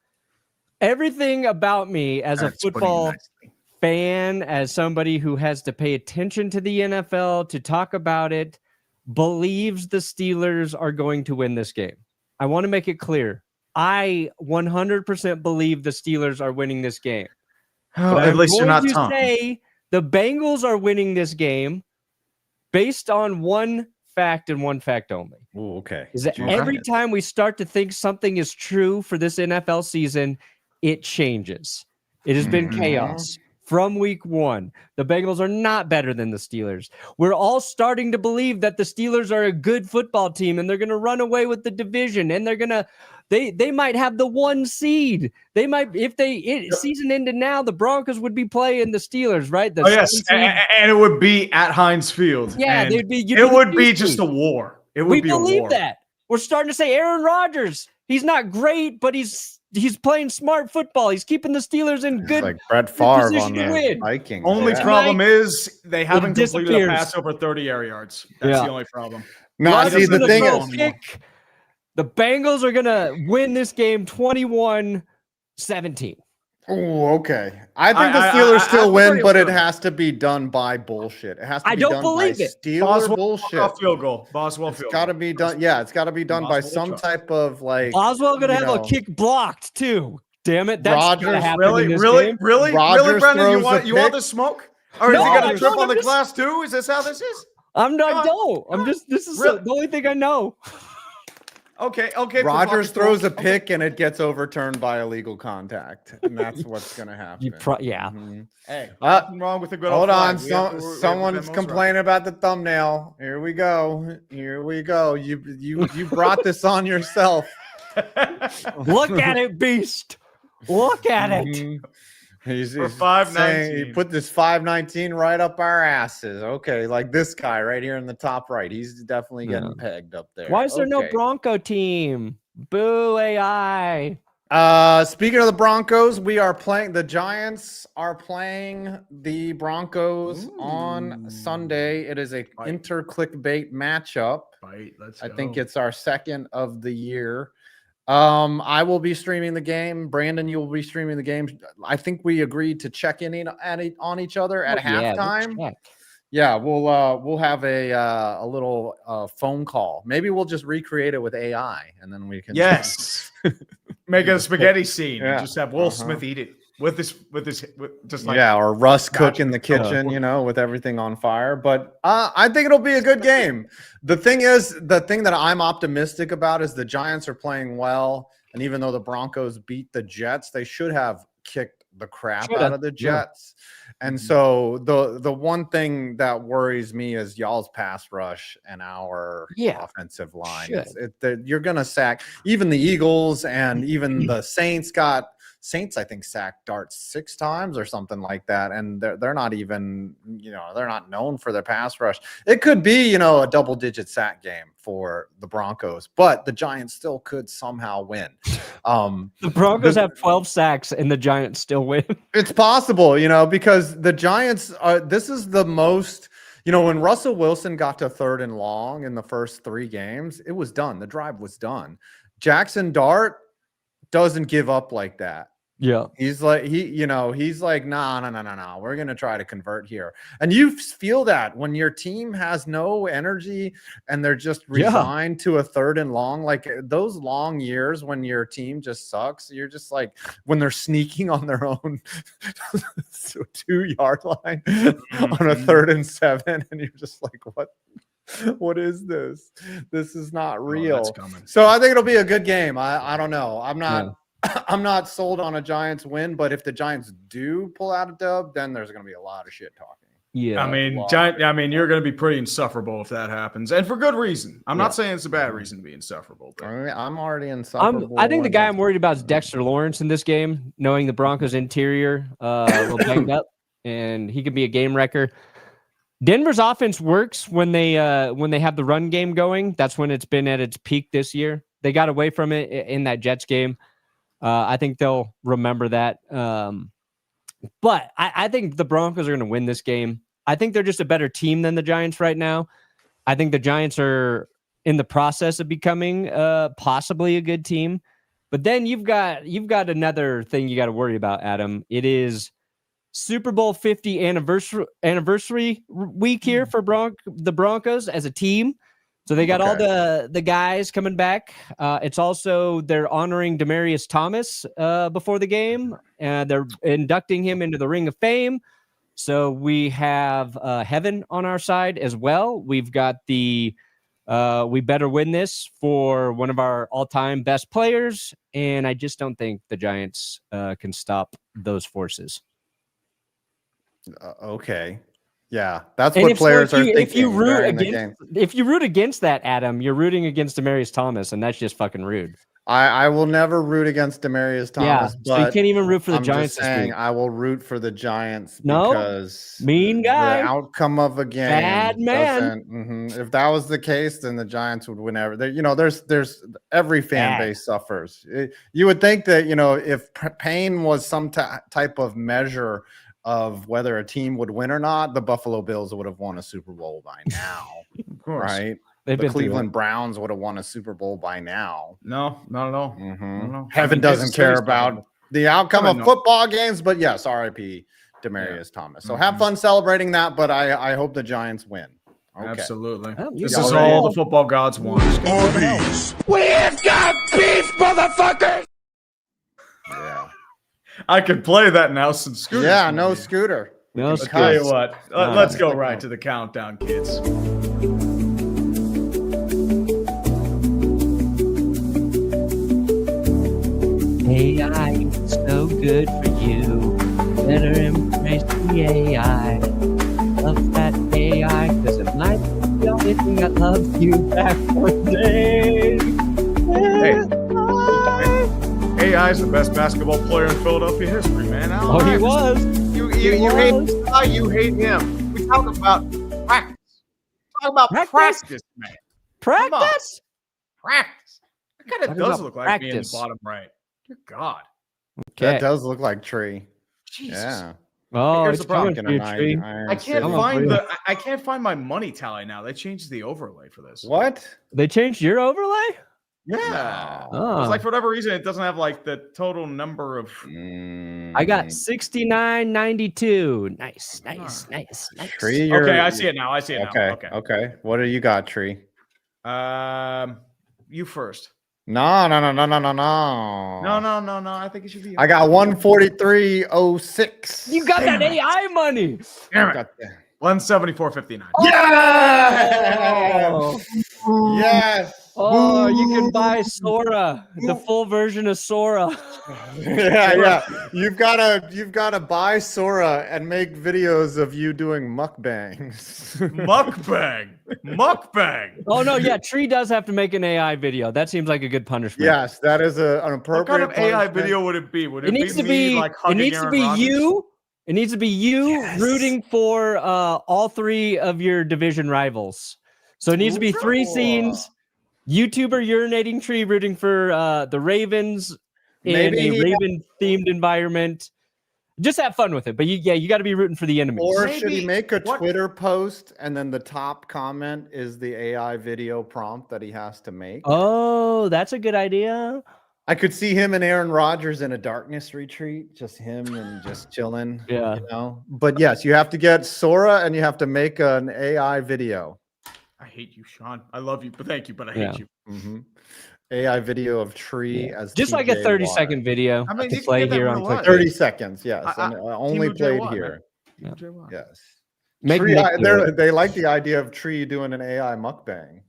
Everything about me as a football fan, as somebody who has to pay attention to the NFL to talk about it, believes the Steelers are going to win this game. I want to make it clear. I 100% believe the Steelers are winning this game. Oh, at least you're not Tom. Say the Bengals are winning this game based on one fact and one fact only. Ooh, okay. Is that every time we start to think something is true for this NFL season, it changes. It has been chaos. From week one, the Bengals are not better than the Steelers. We're all starting to believe that the Steelers are a good football team and they're going to run away with the division, and they might have the 1 seed. They might, season ended now, the Broncos would be playing the Steelers, right? And it would be at Heinz Field. Yeah, it would be just a war. It would be a war. We believe that. We're starting to say Aaron Rodgers, he's not great, but he's he's playing smart football. He's keeping the Steelers in good. Like Brett Favre position on to the win. Vikings. Only yeah. problem is they haven't completed a disappears. pass over 30 air yards. That's Yeah. the only problem. No, Rodgers see the gonna thing throw is, a pick. The Bengals are gonna win this game 21-17. oh, okay. I think the Steelers still I'm win, pretty but okay it with has to be done by bullshit. It has to I be don't done believe by it. Steeler Boswell bullshit. off field goal. Boswell It's field got to goal. be done. Yeah, it's got to be done by Boswell some truck. type of like. Boswell gonna you have know, a kick blocked too. Damn it, that's gonna Rodgers- happen Really, in this really, game. really, Rodgers Brendan? You throws want a pick. the smoke? Or is No, he I gonna trip don't. on the I'm just- glass too? Is this how this is? I on. don't. I'm just. This is Really? the only thing I know. Okay. Rodgers for throws a fucking- pick and it gets overturned by illegal contact, and that's what's gonna happen. Yeah. Mhm. Hey, Uh, nothing wrong with a good Hold old on, flag. We have to- we have to someone's demo complaining about the thumbnail. Here we go. Here we go. You brought this on yourself. Look at it, beast. Look at it. Mhm. He's For saying 519. he put this 519 right up our asses. Okay, like this guy right here in the top right. He's definitely getting pegged up there. Why is there no Okay. Bronco team? Boo AI. Speaking of the Broncos, we are playing. The Giants are playing the Broncos on Sunday. It is a inter-clickbait matchup. Right, let's I go. think it's our second of the year. I will be streaming the game. Brandon, you will be streaming the game. I think we agreed to check in on each other at halftime. Yeah, we'll have a little phone call. Maybe we'll just recreate it with AI, and then we can make a spaghetti scene Yeah. and just have Will Smith eat it with just like or Russ cook in the kitchen, with everything on fire. But I think it'll be a good game. The thing that I'm optimistic about is the Giants are playing well, and even though the Broncos beat the Jets, they should have kicked the crap out of the Jets. And so the one thing that worries me is y'all's pass rush and our offensive line. You're gonna sack even the Eagles and even the Saints. I think sacked Dart 6 times or something like that, and they're not even they're not known for their pass rush. It could be a double-digit sack game for the Broncos, but the Giants still could somehow win. The Broncos have 12 sacks and the Giants still win. It's possible, because the Giants are. This is the most. When Russell Wilson got to 3rd and long in the first 3 games, it was done. The drive was done. Jackson Dart doesn't give up like that. Yeah. He's like, he's like, no. We're going to try to convert here. And you feel that when your team has no energy and they're just resigned to a 3rd and long, like those long years when your team just sucks, you're just like, when they're sneaking on their own 2-yard line on a 3rd and 7. And you're just like, what is this? This is not real. So I think it'll be a good game. I don't know. I'm not sold on a Giants win, but if the Giants do pull out a dub, then there's going to be a lot of shit talking. Yeah. You're going to be pretty insufferable if that happens, and for good reason. I'm not saying it's a bad reason to be insufferable. But I'm already insufferable. I think the guy I'm worried about is Dexter Lawrence in this game, knowing the Broncos interior a little banged up, and he could be a game wrecker. Denver's offense works when they have the run game going. That's when it's been at its peak this year. They got away from it in that Jets game. I think they'll remember that. But I think the Broncos are going to win this game. I think they're just a better team than the Giants right now. I think the Giants are in the process of becoming possibly a good team. But then you've got another thing you got to worry about, Adam. It is Super Bowl 50 anniversary week here for the Broncos as a team. So they got all the guys coming back. It's also they're honoring Demaryius Thomas before the game, and they're inducting him into the Ring of Fame. So we have heaven on our side as well. We've got the we better win this for one of our all-time best players, and I just don't think the Giants can stop those forces. Okay. Yeah, that's what players are thinking. If you root against that, Adam, you're rooting against Demaryius Thomas, and that's just fucking rude. I will never root against Demaryius Thomas, so you but can't even root for the I'm Giants just this saying week. I will root for the Giants No, because mean guy. the outcome of a game Bad man. If that was the case, then the Giants would win there's every fan base suffers. You would think that, if pain was some type of measure of whether a team would win or not, the Buffalo Bills would have won a Super Bowl by now. Of course. Right? They've The been Cleveland Browns would have won a Super Bowl by now. No, not at all. No. Heaven doesn't care about the outcome of football games, but yes, RIP Demaryius Thomas. So have fun celebrating that, but I hope the Giants win. Okay. Absolutely. Oh, This is all the football gods want. We've got beef, motherfuckers! Yeah. I can play that now since Scooter. Yeah, no Scooter. No, I'll tell you what. Let's go right to the countdown, kids. AI is so good for you. Better embrace the AI. Love that AI because it might be the only thing I love you back one day. AI is the best basketball player in Philadelphia history, man. Oh, he was. You hate him. We talk about practice. Talk about practice, man. Practice? Practice. It kind of Talk does about look like me in the practice. bottom right. Good God. That does look like Tree. Jesus. Yeah. Oh, Here's it's the problem. coming for you, Tree. I can't find my money tally now. They changed the overlay for this. What? They changed your overlay? Yeah. Oh. It's like for whatever reason it doesn't have like the total number of I got 69.92. Nice. Tree, okay, I see it now. Okay. Okay. What do you got, Tree? You first. No. No. I think it should be you. I got 143.06. You got that AI money. Damn it. 174.59. Yeah. Yes. Oh, you can buy Sora, the full version of Sora. Yeah. You've gotta buy Sora and make videos of you doing mukbangs. Mukbang. Oh no, yeah, Tree does have to make an AI video. That seems like a good punishment. Yes, that is an appropriate. What kind of AI punishment. video would it be? Would It needs to be like it needs to Aaron be Rodgers? you. It needs to be you rooting for all three of your division rivals. So it needs to be three scenes. YouTuber urinating Tree rooting for the Ravens in a Raven-themed environment. Just have fun with it. But you got to be rooting for the enemies. Or should he make a Twitter post and then the top comment is the AI video prompt that he has to make? Oh, that's a good idea. I could see him and Aaron Rodgers in a darkness retreat, just him and just chilling. Yeah. But yes, you have to get Sora and you have to make an AI video. I hate you, Sean. I love you, but thank you, but I hate you. AI video of Tree as just like a 30-second video to play here on Clickbait. 30 seconds, yes. And only played here. Yes. Tree, they like the idea of Tree doing an AI mukbang.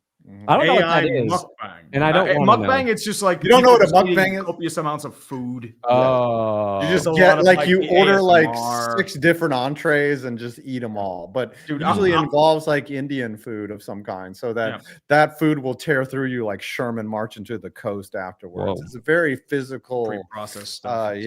I don't know what that is. Mukbang. And I don't mukbang, it's just like you don't know what a mukbang is? Copious amounts of food. Oh. You just get you order ASMR. 6 different entrees and just eat them all. But usually involves like Indian food of some kind. So that food will tear through you like Sherman marching to the coast afterwards. Whoa. It's a very physical pre-processed stuff.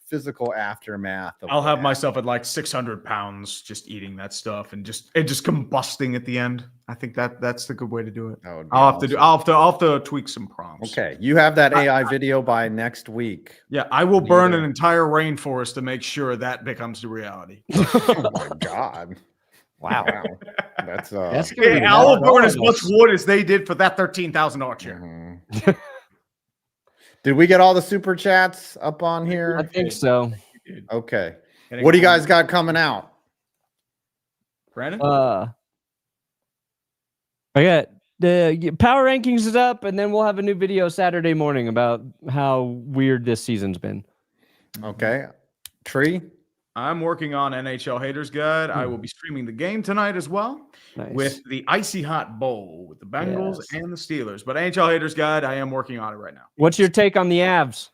Physical aftermath. I'll have myself at like 600 pounds just eating that stuff and just combusting at the end. I think that's the good way to do it. I'll have to tweak some prompts. Okay, you have that AI video by next week. Yeah, I will burn an entire rainforest to make sure that becomes the reality. Oh my God. Wow. That's I will burn as much wood as they did for that $13,000 chair. Did we get all the super chats up on here? I think so. Okay. What do you guys got coming out? Brandon? I got the power rankings is up, and then we'll have a new video Saturday morning about how weird this season's been. Okay. Tree? I'm working on NHL Haters Guide. I will be streaming the game tonight as well with the Icy Hot Bowl with the Bengals and the Steelers. But NHL Haters Guide, I am working on it right now. What's your take on the Avs?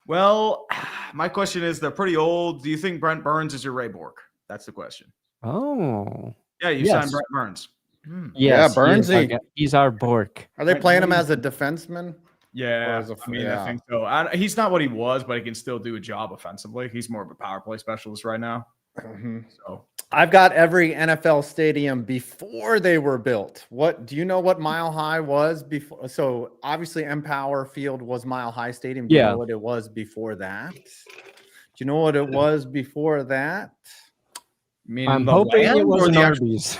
Well, my question is, they're pretty old. Do you think Brent Burns is your Ray Bork? That's the question. Oh. Yeah, you signed Brent Burns. Yes, Burnsy. he's our Bork. Are they playing him as a defenseman? Yeah, I think so. He's not what he was, but he can still do a job offensively. He's more of a power play specialist right now. So I've got every NFL stadium before they were built. What do you know what Mile High was before? So obviously Empower Field was Mile High Stadium. Do you know what it was before that? Do you know what it was before that? I'm hoping it was an Arby's.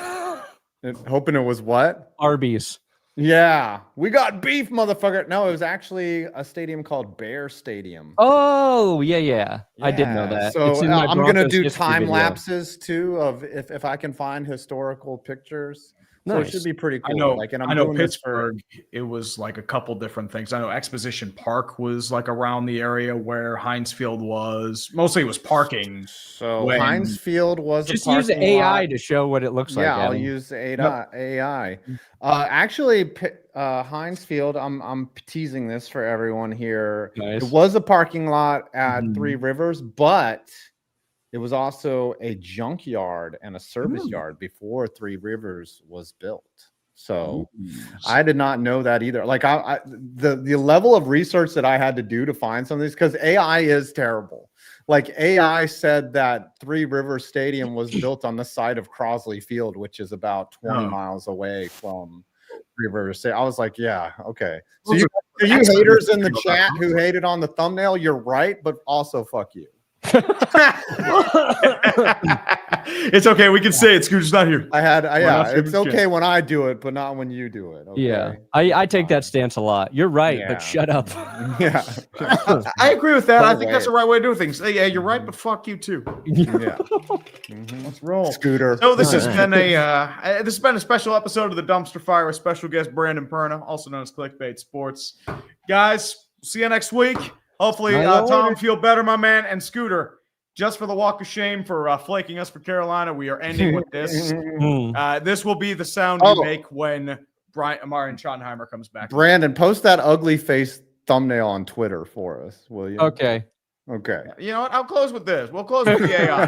Hoping it was what? Arby's. Yeah, we got beef, motherfucker. No, it was actually a stadium called Bear Stadium. Oh, yeah. I did know that. So I'm going to do time lapses too of if I can find historical pictures. So it should be pretty cool. I know Pittsburgh, it was like a couple different things. I know Exposition Park was like around the area where Heinz Field was. Mostly it was parking. So Heinz Field was just use AI to show what it looks like. Yeah, I'll use AI. Actually, Heinz Field, I'm teasing this for everyone here. Nice. It was a parking lot at Three Rivers, but it was also a junkyard and a service yard before Three Rivers was built. So I did not know that either. Like the level of research that I had to do to find some of these, because AI is terrible. Like AI said that Three Rivers Stadium was built on the site of Crosley Field, which is about 20 miles away from Three Rivers Stadium. I was like, yeah, okay. So you haters in the chat who hated on the thumbnail, you're right, but also fuck you. It's okay. We can say it. Scooter's not here. It's okay when I do it, but not when you do it. Okay? Yeah, I take that stance a lot. You're right, but shut up. Yeah, I agree with that. I think that's the right way to do things. Yeah, you're right, but fuck you too. Yeah, let's roll, Scooter. So this has been a special episode of the Dumpster Fire with special guest Brandon Perna, also known as Clickbait Sports. Guys, see you next week. Hopefully, Tom, feel better, my man. And Scooter, just for the walk of shame for flaking us for Carolina, we are ending with this. This will be the sound you make when Martin Schottenheimer comes back. Brandon, post that ugly face thumbnail on Twitter for us, will you? Okay. Okay. You know what? I'll close with this. We'll close with the AI.